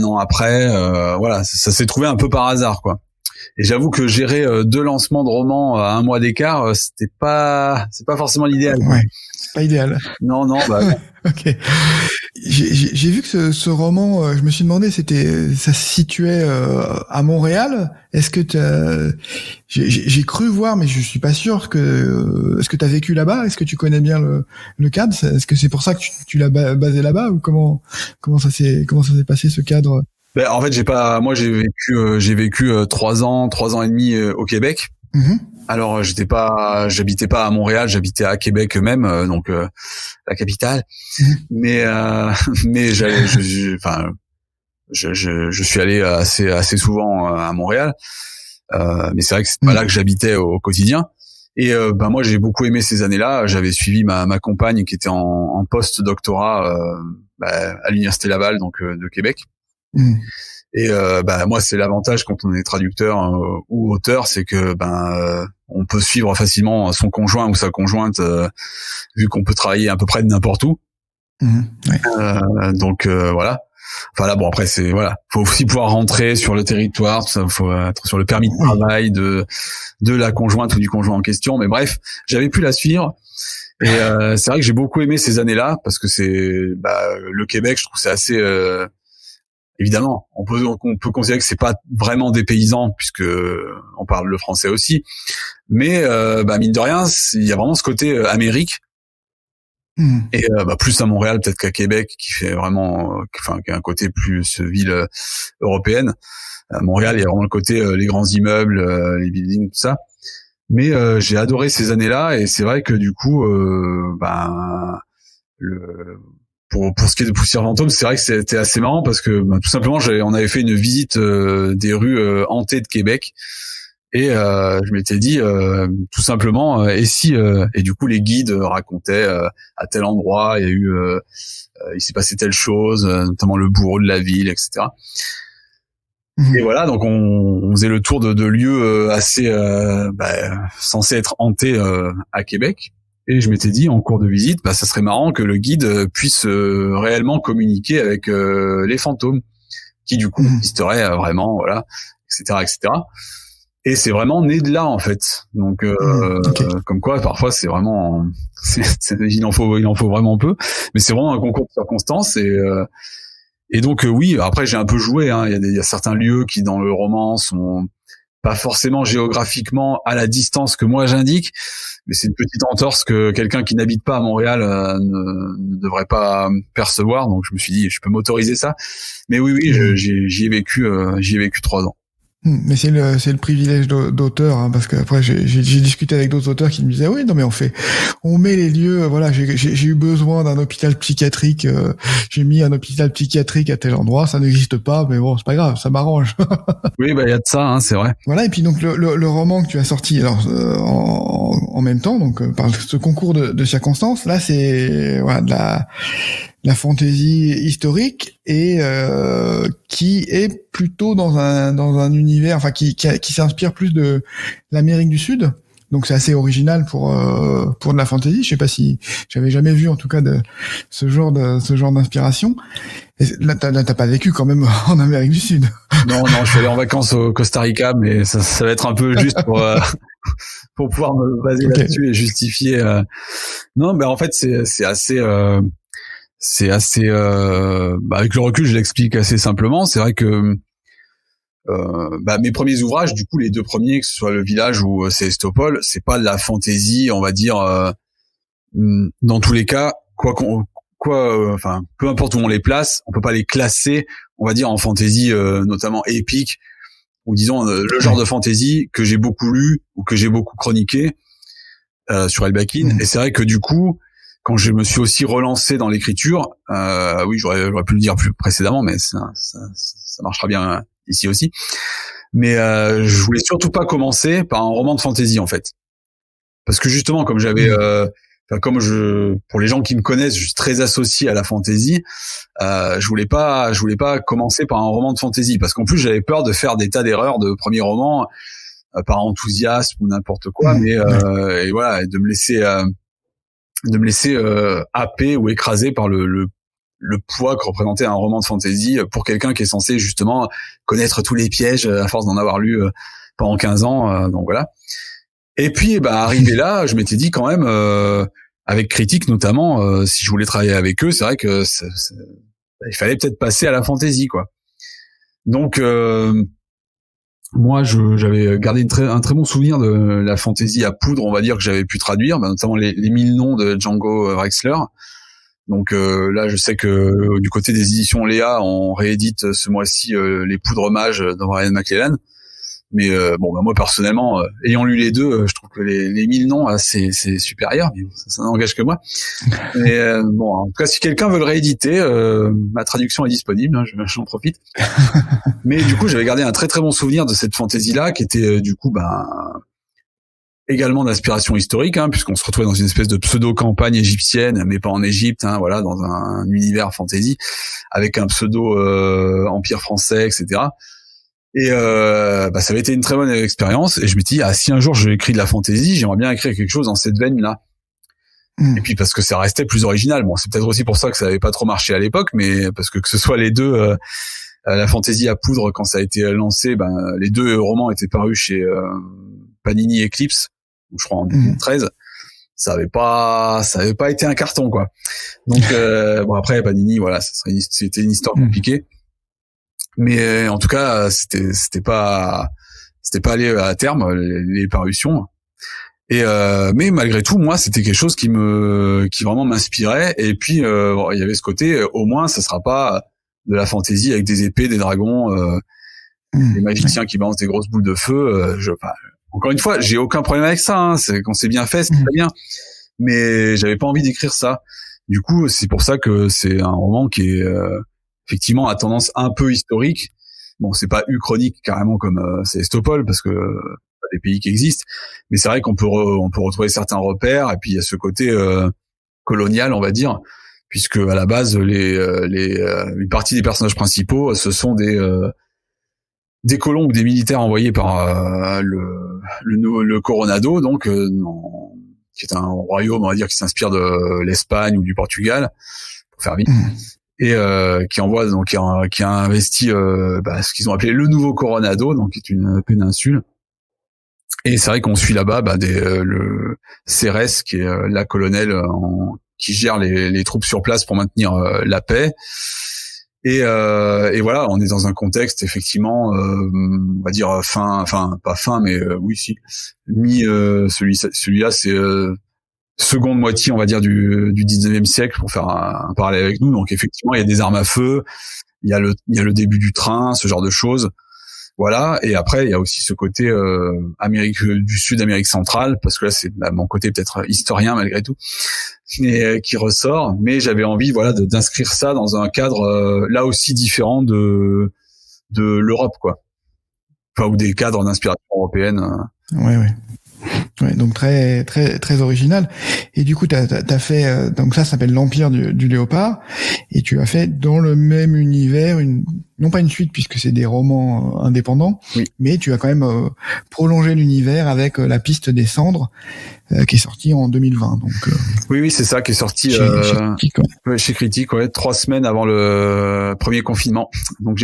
an après. Voilà, ça s'est trouvé un peu par hasard, quoi. Et j'avoue que gérer 2 lancements de romans à 1 mois d'écart, c'est pas forcément l'idéal. Ouais, c'est pas idéal. Non, bah. Ok. J'ai vu que ce roman, je me suis demandé, ça se situait à Montréal. Est-ce que j'ai cru voir, mais je suis pas sûr est-ce que t'as vécu là-bas? Est-ce que tu connais bien le cadre? Est-ce que c'est pour ça que tu l'as basé là-bas, ou comment ça s'est passé, ce cadre? Ben, en fait, j'ai vécu 3 ans et demi au Québec. Mm-hmm. Alors j'habitais pas à Montréal, j'habitais à Québec même, donc la capitale. Mm-hmm. Mais je suis allé assez souvent à Montréal. Mais c'est vrai que c'est pas là que j'habitais au quotidien. Et moi j'ai beaucoup aimé ces années-là. J'avais suivi ma compagne qui était en post-doctorat à l'université Laval, donc de Québec. Mm. Et moi c'est l'avantage quand on est traducteur ou auteur, c'est que on peut suivre facilement son conjoint ou sa conjointe, vu qu'on peut travailler à peu près de n'importe où. Mmh, ouais. Donc voilà. Enfin là, bon, après c'est voilà, faut aussi pouvoir rentrer sur le territoire, tout ça, faut être sur le permis de travail de la conjointe ou du conjoint en question. Mais bref, j'avais pu la suivre. Et c'est vrai que j'ai beaucoup aimé ces années-là parce que c'est le Québec, je trouve c'est assez évidemment, on peut considérer que c'est pas vraiment des paysans puisque on parle le français aussi, mais mine de rien, il y a vraiment ce côté Amérique. Et plus à Montréal peut-être qu'à Québec, qui fait vraiment, qui a un côté plus ville européenne. À Montréal, il y a vraiment le côté les grands immeubles, les buildings, tout ça. Mais j'ai adoré ces années-là, et c'est vrai que du coup, pour ce qui est de Poussière Fantôme, c'est vrai que c'était assez marrant parce que tout simplement on avait fait une visite des rues hantées de Québec, et je m'étais dit tout simplement et du coup les guides racontaient à tel endroit il y a eu il s'est passé telle chose, notamment le bourreau de la ville, etc. Et voilà, donc on faisait le tour de lieux assez censés être hantés à Québec. Et je m'étais dit en cours de visite, ça serait marrant que le guide puisse réellement communiquer avec les fantômes, qui du coup existeraient vraiment, voilà, etc. Et c'est vraiment né de là en fait. Donc okay. Comme quoi parfois c'est vraiment, il en faut vraiment peu, mais c'est vraiment un concours de circonstances. Et donc oui, après j'ai un peu joué, hein. Il y a certains lieux qui dans le roman sont pas forcément géographiquement à la distance que moi j'indique, mais c'est une petite entorse que quelqu'un qui n'habite pas à Montréal ne devrait pas percevoir. Donc je me suis dit, je peux m'autoriser ça. Mais oui, j'y ai vécu 3 ans. Mais c'est le privilège d'auteur, hein, parce que après j'ai discuté avec d'autres auteurs qui me disaient oui, non mais on met les lieux, voilà, j'ai eu besoin d'un hôpital psychiatrique, j'ai mis un hôpital psychiatrique à tel endroit, ça n'existe pas, mais bon, c'est pas grave, ça m'arrange. Oui, il y a de ça, hein, c'est vrai. Voilà, et puis donc le roman que tu as sorti alors en même temps, donc par ce concours de circonstances, là c'est voilà de la fantaisie historique, et qui est plutôt dans un univers, enfin qui s'inspire plus de l'Amérique du Sud. Donc c'est assez original pour de la fantasy. Je sais pas si j'avais jamais vu en tout cas de ce genre d'inspiration. Et là t'as pas vécu quand même en Amérique du Sud. Non, je suis allé en vacances au Costa Rica, mais ça va être un peu juste pour pouvoir me baser là-dessus et justifier. Non, mais en fait c'est assez avec le recul je l'explique assez simplement. C'est vrai que mes premiers ouvrages, du coup les deux premiers, que ce soit Le Village ou Sélestopol, c'est pas de la fantaisie, on va dire, dans tous les cas, peu importe où on les place, on peut pas les classer, on va dire, en fantaisie notamment épique, ou disons le genre de fantaisie que j'ai beaucoup lu ou que j'ai beaucoup chroniqué sur Elbakin. Et c'est vrai que du coup, quand je me suis aussi relancé dans l'écriture, oui, j'aurais pu le dire plus précédemment, mais ça marchera bien ici aussi. Mais je voulais surtout pas commencer par un roman de fantasy en fait, parce que justement comme j'avais, pour les gens qui me connaissent, je suis très associé à la fantasy. Je voulais pas commencer par un roman de fantasy, parce qu'en plus j'avais peur de faire des tas d'erreurs de premier roman par enthousiasme ou n'importe quoi, mais et voilà, et de me laisser happer ou écraser par le poids que représentait un roman de fantasy pour quelqu'un qui est censé justement connaître tous les pièges à force d'en avoir lu pendant 15 ans. Donc voilà. Et puis arrivé là, je m'étais dit quand même, avec Critique notamment, si je voulais travailler avec eux, c'est vrai que il fallait peut-être passer à la fantasy, quoi. Donc moi j'avais gardé un très bon souvenir de la fantasy à poudre, on va dire, que j'avais pu traduire, notamment les 1000 noms de Django Wexler. Donc là, je sais que du côté des éditions Léa, on réédite ce mois-ci les Poudres Mages de Brian McClellan. Mais moi personnellement, ayant lu les deux, je trouve que les 1000 noms, c'est supérieur. Mais ça n'engage que moi. Mais en tout cas, si quelqu'un veut le rééditer, ma traduction est disponible. Hein, j'en profite. Mais du coup, j'avais gardé un très très bon souvenir de cette fantaisie-là, qui était du coup également d'inspiration historique, hein, puisqu'on se retrouvait dans une espèce de pseudo-campagne égyptienne, mais pas en Égypte, hein, voilà, dans un univers fantasy, avec un pseudo-empire français, etc. Et ça avait été une très bonne expérience, et je me dis, si un jour j'écris de la fantasy, j'aimerais bien écrire quelque chose dans cette veine-là. Et puis parce que ça restait plus original. Bon, c'est peut-être aussi pour ça que ça avait pas trop marché à l'époque, mais parce que ce soit les deux, la fantasy à poudre, quand ça a été lancé, les deux romans étaient parus chez Panini Eclipse, je crois en 2013. Ça avait pas été un carton, quoi. Donc après Panini, voilà, c'était une histoire compliquée. Mais en tout cas, c'était pas allé à terme les parutions. Et mais malgré tout, moi, c'était quelque chose qui vraiment m'inspirait. Et puis il y avait ce côté, au moins, ça sera pas de la fantaisie avec des épées, des dragons, des magiciens qui balancent des grosses boules de feu. Encore une fois, j'ai aucun problème avec ça. Hein, quand c'est bien fait, c'est très bien. Mais j'avais pas envie d'écrire ça. Du coup, c'est pour ça que c'est un roman qui est effectivement à tendance un peu historique. Bon, c'est pas uchronique carrément comme Sélestopol, parce que des pays qui existent, mais c'est vrai qu'on peut retrouver certains repères, et puis il y a ce côté colonial, on va dire, puisque à la base une partie des personnages principaux, ce sont des colons ou des militaires envoyés par le Coronado, donc qui est un royaume, on va dire, qui s'inspire de l'Espagne ou du Portugal, pour faire vite. Et qui envoie, donc qui a investi ce qu'ils ont appelé le nouveau Coronado, donc qui est une péninsule. Et c'est vrai qu'on suit là-bas le Cérès, qui est la colonelle qui gère les troupes sur place pour maintenir la paix. Et voilà, on est dans un contexte effectivement, on va dire pas fin, mais oui si, celui-là c'est seconde moitié, on va dire, du 19e siècle, pour faire un parallèle avec nous. Donc effectivement, il y a des armes à feu, il y a le début du train, ce genre de choses. Voilà. Et après, il y a aussi ce côté Amérique du Sud, Amérique centrale, parce que là, c'est mon côté peut-être historien malgré tout, mais qui ressort. Mais j'avais envie, voilà, d'inscrire ça dans un cadre là aussi différent de l'Europe, quoi. Enfin, ou des cadres d'inspiration européenne. Ouais, donc très très très original. Et du coup, t'as fait donc ça s'appelle l'Empire du Léopard, et tu as fait dans le même univers non pas une suite puisque c'est des romans indépendants, oui. Mais tu as quand même prolongé l'univers avec La Piste des Cendres, qui est sorti en 2020. Donc oui, c'est ça, qui est sorti chez Critique, 3 semaines avant le premier confinement. Donc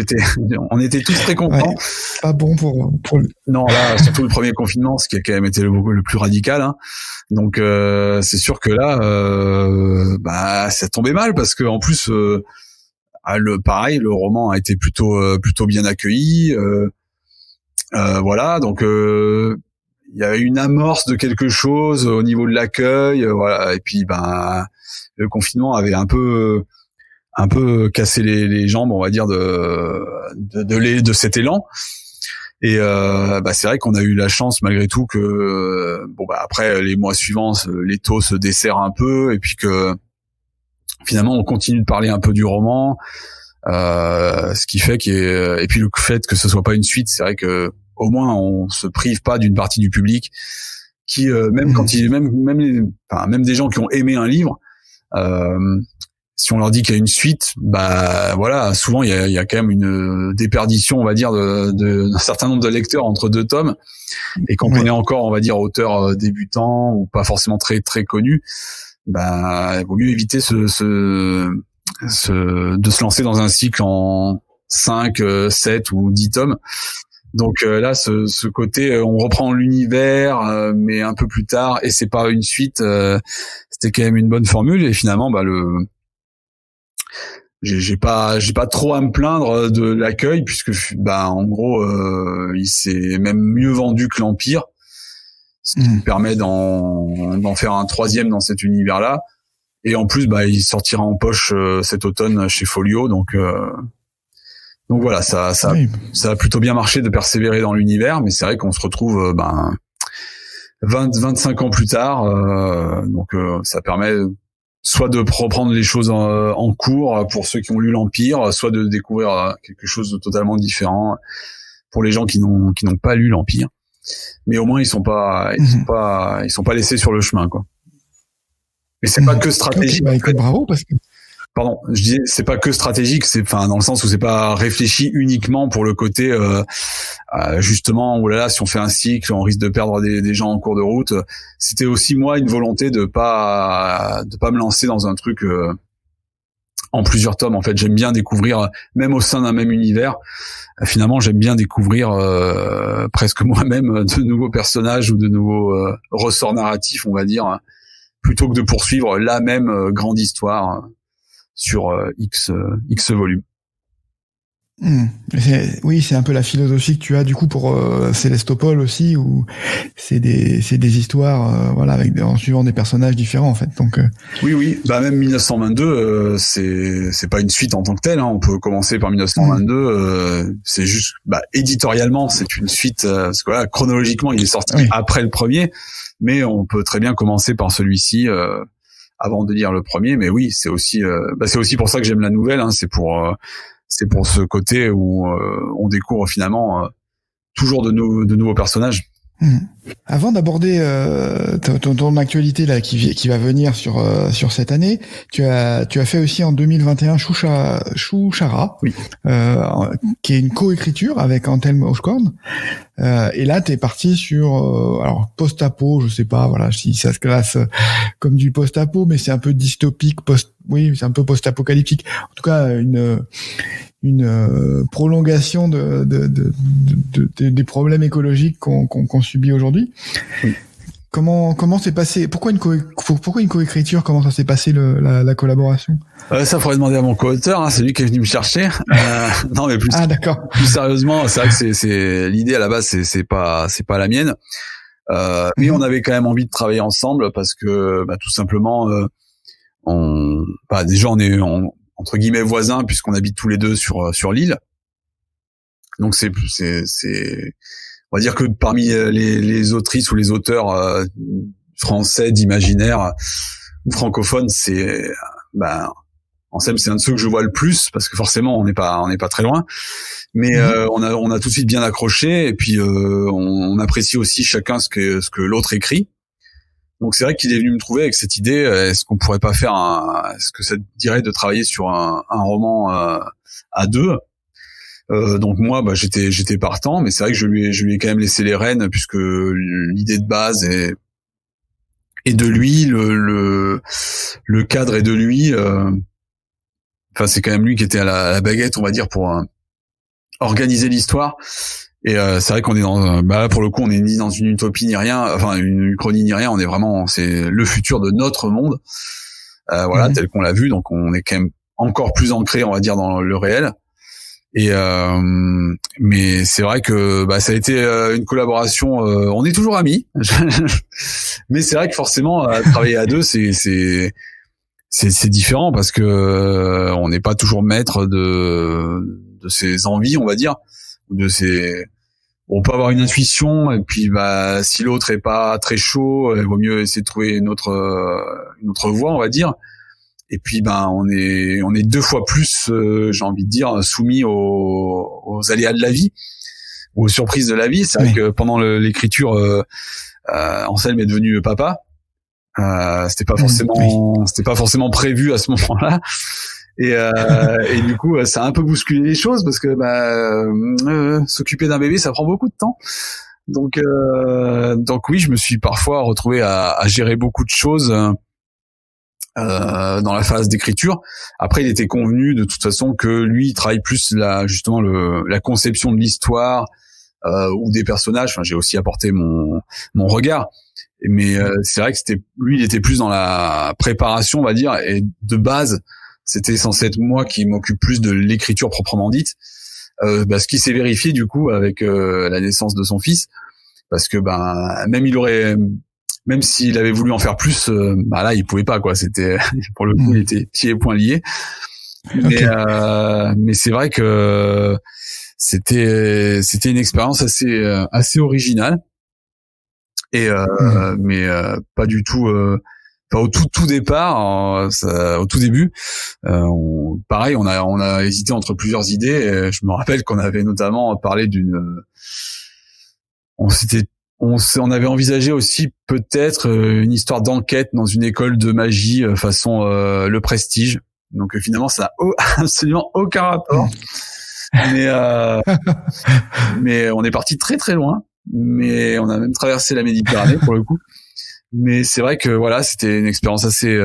on était tous très contents. Ouais, pas bon pour Non, là, surtout le premier confinement, ce qui a quand même été le plus radical. Hein. Donc c'est sûr que là, ça tombait mal parce que en plus, pareil, le roman a été plutôt bien accueilli. Voilà, donc il y a une amorce de quelque chose au niveau de l'accueil, voilà. Et puis le confinement avait un peu cassé les jambes, on va dire, de cet élan. Et c'est vrai qu'on a eu la chance malgré tout que après les mois suivants, l'étau se desserre un peu et puis que finalement on continue de parler un peu du roman, ce qui fait et puis le fait que ce soit pas une suite, c'est vrai que au moins on se prive pas d'une partie du public qui même quand même des gens qui ont aimé un livre, si on leur dit qu'il y a une suite, voilà, souvent il y a quand même une déperdition, on va dire, d'un certain nombre de lecteurs entre 2 tomes. Et quand on est encore, on va dire, auteur débutant ou pas forcément très très connu, il vaut mieux éviter de se lancer dans un cycle en 5, 7 ou 10 tomes. Donc là, ce côté, on reprend l'univers, mais un peu plus tard, et c'est pas une suite. C'était quand même une bonne formule, et finalement, j'ai pas trop à me plaindre de l'accueil, puisque en gros, il s'est même mieux vendu que l'Empire, ce qui me permet d'en faire un 3e dans cet univers-là. Et en plus, il sortira en poche cet automne chez Folio, donc voilà, ça a plutôt bien marché de persévérer dans l'univers, mais c'est vrai qu'on se retrouve 25 ans plus tard, donc ça permet soit de reprendre les choses en cours pour ceux qui ont lu l'Empire, soit de découvrir quelque chose de totalement différent pour les gens qui n'ont pas lu l'Empire. Mais au moins ils sont pas laissés sur le chemin, quoi. Mais c'est pas que stratégique. Okay, bravo, parce que pardon, je disais, c'est pas que stratégique, dans le sens où c'est pas réfléchi uniquement pour le côté justement, si on fait un cycle, on risque de perdre des gens en cours de route. C'était aussi moi une volonté de pas me lancer dans un truc en plusieurs tomes. En fait, j'aime bien découvrir, même au sein d'un même univers. Finalement, j'aime bien découvrir presque moi-même de nouveaux personnages ou de nouveaux ressorts narratifs, on va dire, plutôt que de poursuivre la même grande histoire sur X volumes. Oui, c'est un peu la philosophie que tu as du coup pour Célestopol aussi, où c'est des histoires en suivant des personnages différents en fait. Donc oui, même 1922 c'est pas une suite en tant que telle, hein. On peut commencer par 1922, c'est juste éditorialement c'est une suite parce que chronologiquement il est sorti après le premier, mais on peut très bien commencer par celui-ci avant de lire le premier. Mais oui, c'est aussi pour ça que j'aime la nouvelle, hein. C'est pour ce côté où on découvre finalement toujours de nouveaux personnages. Avant d'aborder ton actualité là qui va venir sur cette année, tu as fait aussi en 2021 Chouchara, qui est une coécriture avec Antelme Hochkorn. Et là, t'es parti sur alors post-apo, je sais pas, si ça se classe comme du post-apo, mais c'est un peu dystopique, c'est un peu post-apocalyptique. En tout cas, une prolongation des problèmes écologiques qu'on subit aujourd'hui. Oui. Comment s'est passé? Pourquoi une coécriture? Comment ça s'est passé la collaboration? Ça faudrait demander à mon co-auteur, hein, c'est lui qui est venu me chercher. Non, mais plus sérieusement, c'est vrai que c'est l'idée à la base, c'est pas la mienne. Mais on avait quand même envie de travailler ensemble parce que tout simplement déjà on est entre guillemets voisins puisqu'on habite tous les deux sur l'île. Donc c'est on va dire que parmi les autrices ou les auteurs français d'imaginaire ou francophones, c'est Anselme, c'est un de ceux que je vois le plus parce que forcément on n'est pas très loin, mais on a tout de suite bien accroché et puis on apprécie aussi chacun ce que l'autre écrit. Donc c'est vrai qu'il est venu me trouver avec cette idée, est-ce qu'on pourrait pas faire est-ce que ça te dirait de travailler sur un roman à deux? Donc moi, j'étais partant, mais c'est vrai que je lui ai quand même laissé les rênes, puisque l'idée de base est de lui, le cadre est de lui. Enfin, c'est quand même lui qui était à la baguette, on va dire, pour organiser l'histoire. Et c'est vrai qu'on est là pour le coup, on est ni dans une utopie ni rien, enfin une uchronie ni rien. On est vraiment, c'est le futur de notre monde, tel qu'on l'a vu. Donc on est quand même encore plus ancré, on va dire, dans le réel. Et mais c'est vrai que ça a été une collaboration. On est toujours amis, mais c'est vrai que forcément travailler à deux, c'est différent, parce que on n'est pas toujours maître de ses envies, on va dire, ou de ses. On peut avoir une intuition, et puis si l'autre est pas très chaud, il vaut mieux essayer de trouver une autre voie, on va dire. Et puis on est deux fois plus, j'ai envie de dire, soumis aux aléas de la vie, aux surprises de la vie. C'est vrai que pendant l'écriture, Anselme est devenu papa. C'était pas forcément prévu à ce moment-là. Et du coup, ça a un peu bousculé les choses, parce que s'occuper d'un bébé, ça prend beaucoup de temps. Donc oui, je me suis parfois retrouvé à gérer beaucoup de choses dans la phase d'écriture. Après, il était convenu de toute façon que lui, il travaille plus justement la conception de l'histoire ou des personnages. Enfin, j'ai aussi apporté mon regard. Mais c'est vrai que lui, il était plus dans la préparation, on va dire, et de base, c'était censé être moi qui m'occupe plus de l'écriture proprement dite. Ce qui s'est vérifié du coup avec la naissance de son fils, parce que même s'il avait voulu en faire plus, là il pouvait pas, quoi. C'était pour le coup, il était pieds et poings liés. Mais c'est vrai que c'était une expérience assez originale. Et mais pas du tout. Au tout départ, au tout début, pareil, on a hésité entre plusieurs idées. Et je me rappelle qu'on avait notamment parlé on avait envisagé aussi peut-être une histoire d'enquête dans une école de magie façon Le Prestige. Donc finalement, ça n'a absolument aucun rapport. Mais on est parti très très loin. Mais on a même traversé la Méditerranée pour le coup. Mais c'est vrai que voilà, c'était une expérience assez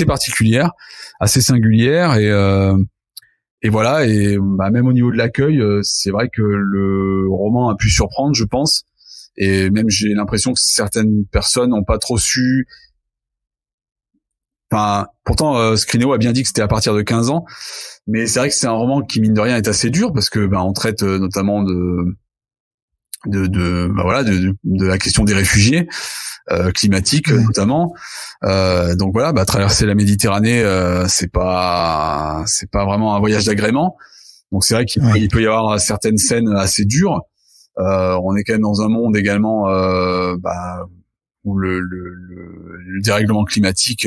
particulière, assez singulière, et voilà. Et même au niveau de l'accueil, c'est vrai que le roman a pu surprendre, je pense. Et même j'ai l'impression que certaines personnes n'ont pas trop su. Enfin, pourtant, Scrinéo a bien dit que c'était à partir de 15 ans. Mais c'est vrai que c'est un roman qui, mine de rien, est assez dur, parce que on traite notamment de la question des réfugiés climatiques, notamment. Donc voilà, traverser la Méditerranée, c'est pas vraiment un voyage d'agrément. Donc c'est vrai qu'il peut y avoir certaines scènes assez dures. On est quand même dans un monde également où le dérèglement climatique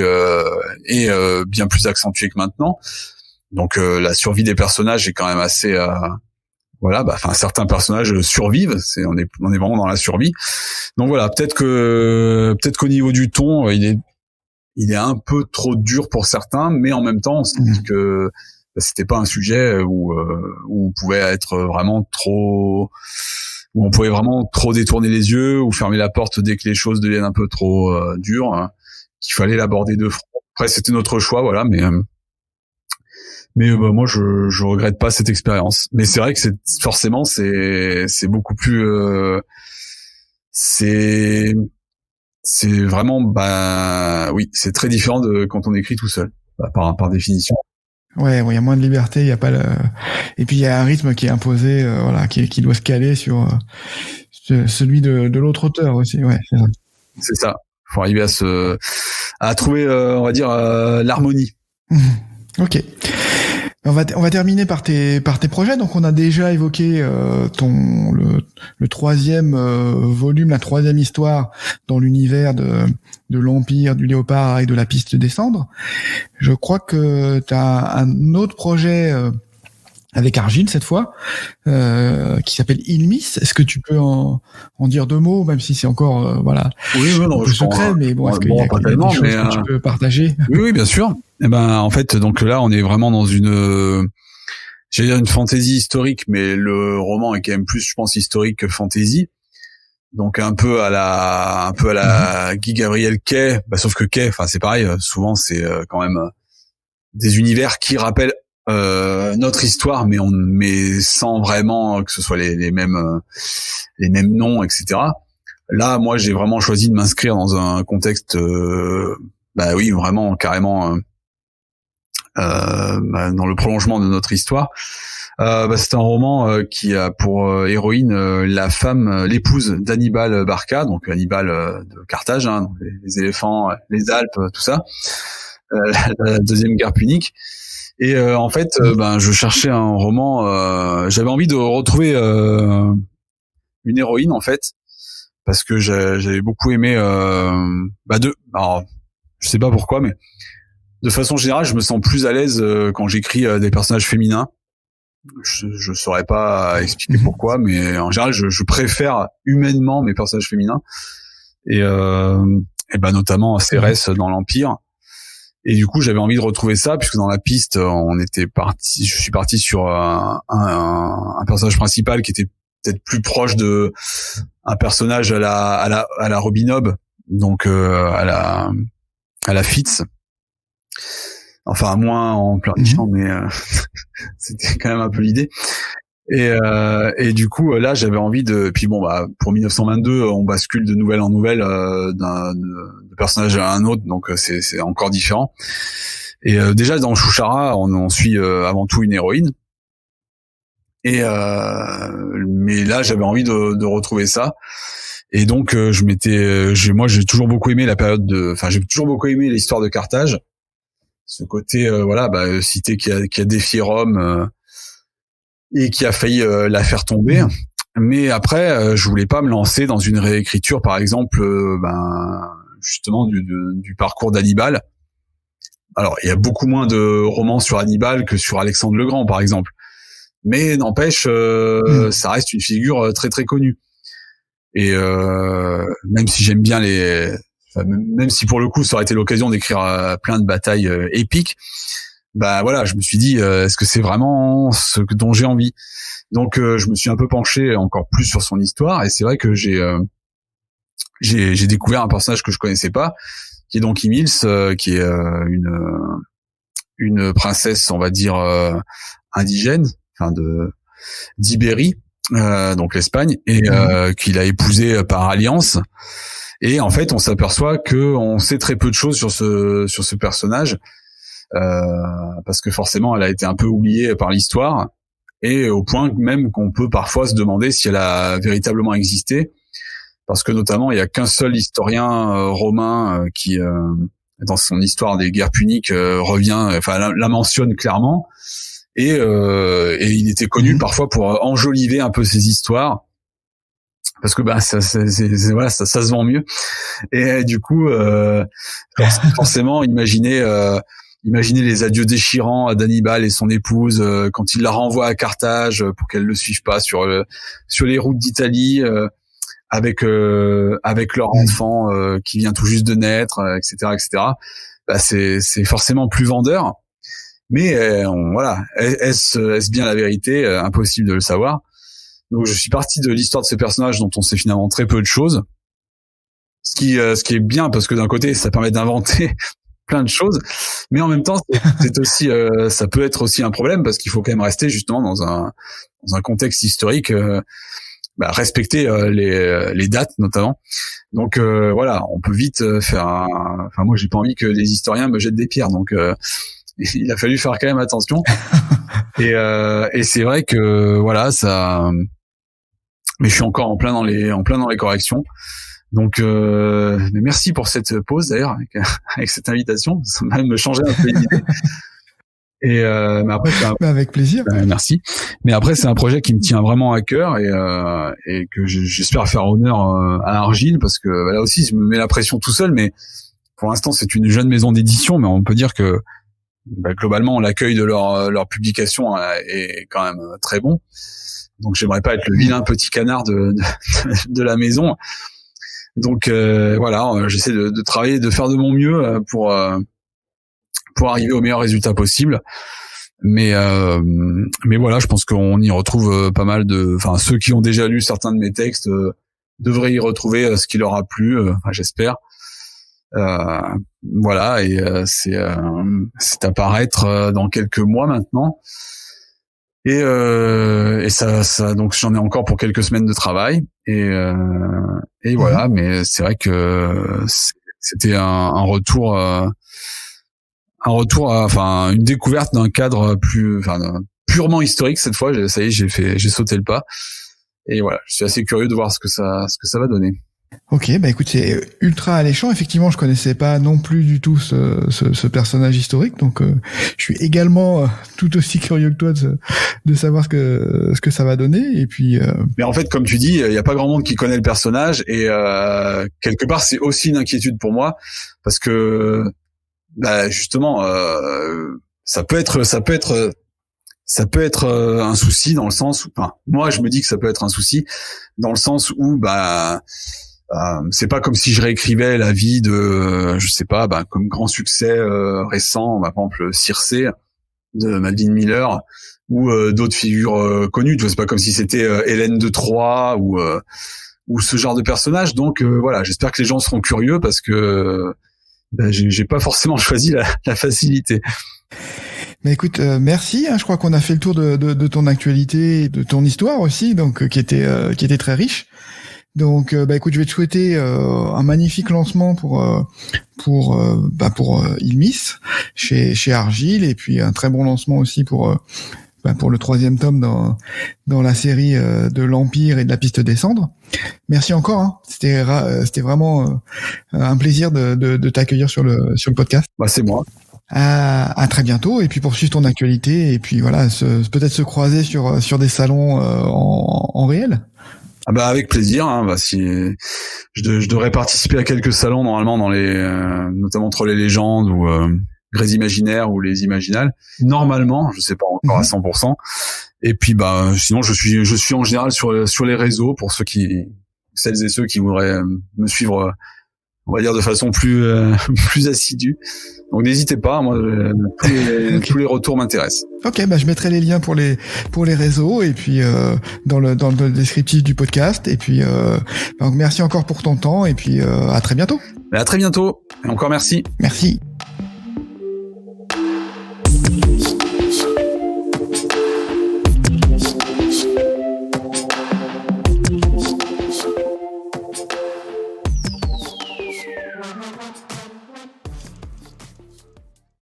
est bien plus accentué que maintenant. Donc la survie des personnages est quand même assez certains personnages survivent, on est vraiment dans la survie. Donc voilà, peut-être qu'au niveau du ton, il est un peu trop dur pour certains, mais en même temps, on s'est dit que c'était pas un sujet où on pouvait être vraiment trop, où on pouvait vraiment trop détourner les yeux ou fermer la porte dès que les choses deviennent un peu trop dures, hein, qu'il fallait l'aborder de front. Après, c'était notre choix, voilà, mais moi je regrette pas cette expérience. Mais c'est vrai que c'est beaucoup plus c'est vraiment oui, c'est très différent de quand on écrit tout seul, par définition. Ouais, il y a moins de liberté, il y a pas et puis il y a un rythme qui est imposé, qui doit se caler sur celui de l'autre auteur aussi. Ouais, c'est ça. C'est ça. Faut arriver à trouver, on va dire, l'harmonie. Ok. On va terminer par tes projets. Donc on a déjà évoqué le troisième volume, la troisième histoire dans l'univers de l'Empire du Léopard et de la Piste des Cendres. Je crois que tu as un autre projet avec Argile cette fois, qui s'appelle Ilmis. Est-ce que tu peux en dire 2 mots, même si c'est encore oui, non, un peu secret, mais bon, est-ce qu'il y a des choses que tu peux partager? Oui, bien sûr. Eh ben, en fait, donc là, on est vraiment dans j'allais dire une fantaisie historique, mais le roman est quand même plus, je pense, historique que fantaisie. Donc un peu à la Guy Gabriel Kay, sauf que Kay, c'est pareil, souvent c'est quand même des univers qui rappellent notre histoire, mais sans vraiment que ce soit les mêmes noms, etc. Là, moi, j'ai vraiment choisi de m'inscrire dans un contexte, oui, vraiment carrément dans le prolongement de notre histoire. C'est un roman qui a pour héroïne la femme, l'épouse d'Hannibal Barca, donc Hannibal de Carthage, hein, donc les éléphants, les Alpes, tout ça, la deuxième guerre punique. Et en fait, je cherchais un roman, j'avais envie de retrouver une héroïne en fait, parce que j'avais beaucoup aimé alors je sais pas pourquoi, mais de façon générale, je me sens plus à l'aise quand j'écris des personnages féminins. Je saurais pas expliquer pourquoi, mais en général, je préfère humainement mes personnages féminins, et notamment Cérès dans l'Empire. Et du coup, j'avais envie de retrouver ça, puisque dans la piste, je suis parti sur un personnage principal qui était peut-être plus proche de un personnage à la Robin Hobb, donc à la Fitz. Enfin, moins en plein mais c'était quand même un peu l'idée. Et du coup, là, j'avais envie de... Puis pour 1922, on bascule de nouvelle en nouvelle de personnage à un autre, donc c'est encore différent. Et déjà, dans Shushara, on suit avant tout une héroïne. Et mais là, j'avais envie de retrouver ça. Et donc, moi, j'ai toujours beaucoup aimé j'ai toujours beaucoup aimé l'histoire de Carthage. Ce côté cité qui a défié Rome et qui a failli la faire tomber. Mais après, je voulais pas me lancer dans une réécriture, par exemple, justement du parcours d'Hannibal. Alors, il y a beaucoup moins de romans sur Hannibal que sur Alexandre le Grand, par exemple. Mais n'empêche, ça reste une figure très très connue. Et même si j'aime bien même si pour le coup ça aurait été l'occasion d'écrire plein de batailles épiques, je me suis dit est-ce que c'est vraiment ce dont j'ai envie? Donc je me suis un peu penché encore plus sur son histoire, et c'est vrai que j'ai découvert un personnage que je connaissais pas, qui est donc Emils, qui est une princesse, on va dire indigène, d'Ibérie, donc l'Espagne, et qu'il a épousée par alliance. Et en fait, on s'aperçoit que on sait très peu de choses sur ce personnage, parce que forcément, elle a été un peu oubliée par l'histoire, et au point même qu'on peut parfois se demander si elle a véritablement existé, parce que notamment, il y a qu'un seul historien romain qui, dans son histoire des guerres puniques, la mentionne clairement, et il était connu parfois pour enjoliver un peu ses histoires, parce que ça se vend mieux. Et du coup forcément imaginez les adieux déchirants d'Hannibal et son épouse quand il la renvoie à Carthage pour qu'elle le suive pas sur les routes d'Italie avec leur enfant qui vient tout juste de naître, etc. C'est forcément plus vendeur, mais est-ce bien la vérité? Impossible de le savoir. Donc je suis parti de l'histoire de ce personnage dont on sait finalement très peu de choses, ce qui est bien, parce que d'un côté ça permet d'inventer plein de choses, mais en même temps c'est aussi ça peut être aussi un problème, parce qu'il faut quand même rester justement dans un contexte historique, respecter les dates notamment. Donc on peut vite faire moi j'ai pas envie que les historiens me jettent des pierres, donc il a fallu faire quand même attention. Et c'est vrai que ça, mais je suis encore en plein dans les corrections. Donc mais merci pour cette pause d'ailleurs avec cette invitation, ça m'a même changé un peu l'idée. Et mais après avec plaisir. Merci. Mais après c'est un projet qui me tient vraiment à cœur, et que j'espère faire honneur à Argile, parce que là aussi je me mets la pression tout seul, mais pour l'instant c'est une jeune maison d'édition, mais on peut dire que globalement l'accueil de leur publication est quand même très bon. Donc j'aimerais pas être le vilain petit canard de la maison. Donc voilà, j'essaie de travailler, de faire de mon mieux pour arriver au meilleur résultat possible. Mais voilà, je pense qu'on y retrouve pas mal ceux qui ont déjà lu certains de mes textes devraient y retrouver ce qui leur a plu, j'espère. Voilà, et c'est à paraître dans quelques mois maintenant. Et ça donc j'en ai encore pour quelques semaines de travail et voilà, mais c'est vrai que c'était un retour une découverte d'un cadre purement historique cette fois. Ça y est, j'ai sauté le pas et voilà, je suis assez curieux de voir ce que ça va donner. Ok, bah écoute, c'est ultra alléchant. Effectivement, je connaissais pas non plus du tout ce personnage historique, donc je suis également tout aussi curieux que toi de savoir ce que ça va donner. Et puis. Mais en fait, comme tu dis, il y a pas grand monde qui connaît le personnage et quelque part, c'est aussi une inquiétude pour moi parce que justement, ça peut être un souci dans le sens où, moi, je me dis que ça peut être un souci dans le sens où c'est pas comme si je réécrivais la vie de, je sais pas, comme grand succès récent, par exemple Circé de Madeline Miller ou d'autres figures connues. Tu vois, c'est pas comme si c'était Hélène de Troie ou ce genre de personnage. Donc voilà, j'espère que les gens seront curieux parce que j'ai pas forcément choisi la facilité. Mais écoute, merci. Je crois qu'on a fait le tour de ton actualité, et de ton histoire aussi, donc qui était très riche. Donc, écoute, je vais te souhaiter un magnifique lancement pour Ilmis chez Argile, et puis un très bon lancement aussi pour le 3e tome dans la série de l'Empire et de la Piste des Cendres. Merci encore. Hein. C'était vraiment un plaisir de t'accueillir sur le podcast. C'est moi. À très bientôt, et puis poursuivre ton actualité, et puis voilà, peut-être se croiser sur des salons en réel. Avec plaisir. Si je devrais participer à quelques salons normalement notamment entre les légendes ou Grès Imaginaires ou les Imaginales. Normalement, je sais pas encore à 100%. Et puis sinon je suis en général sur les réseaux pour celles et ceux qui voudraient me suivre, on va dire de façon plus assidue. Donc n'hésitez pas, moi tous les retours m'intéressent. Ok, je mettrai les liens pour les réseaux et puis dans le descriptif du podcast, et puis donc merci encore pour ton temps, et puis à très bientôt. À très bientôt et encore merci. Merci.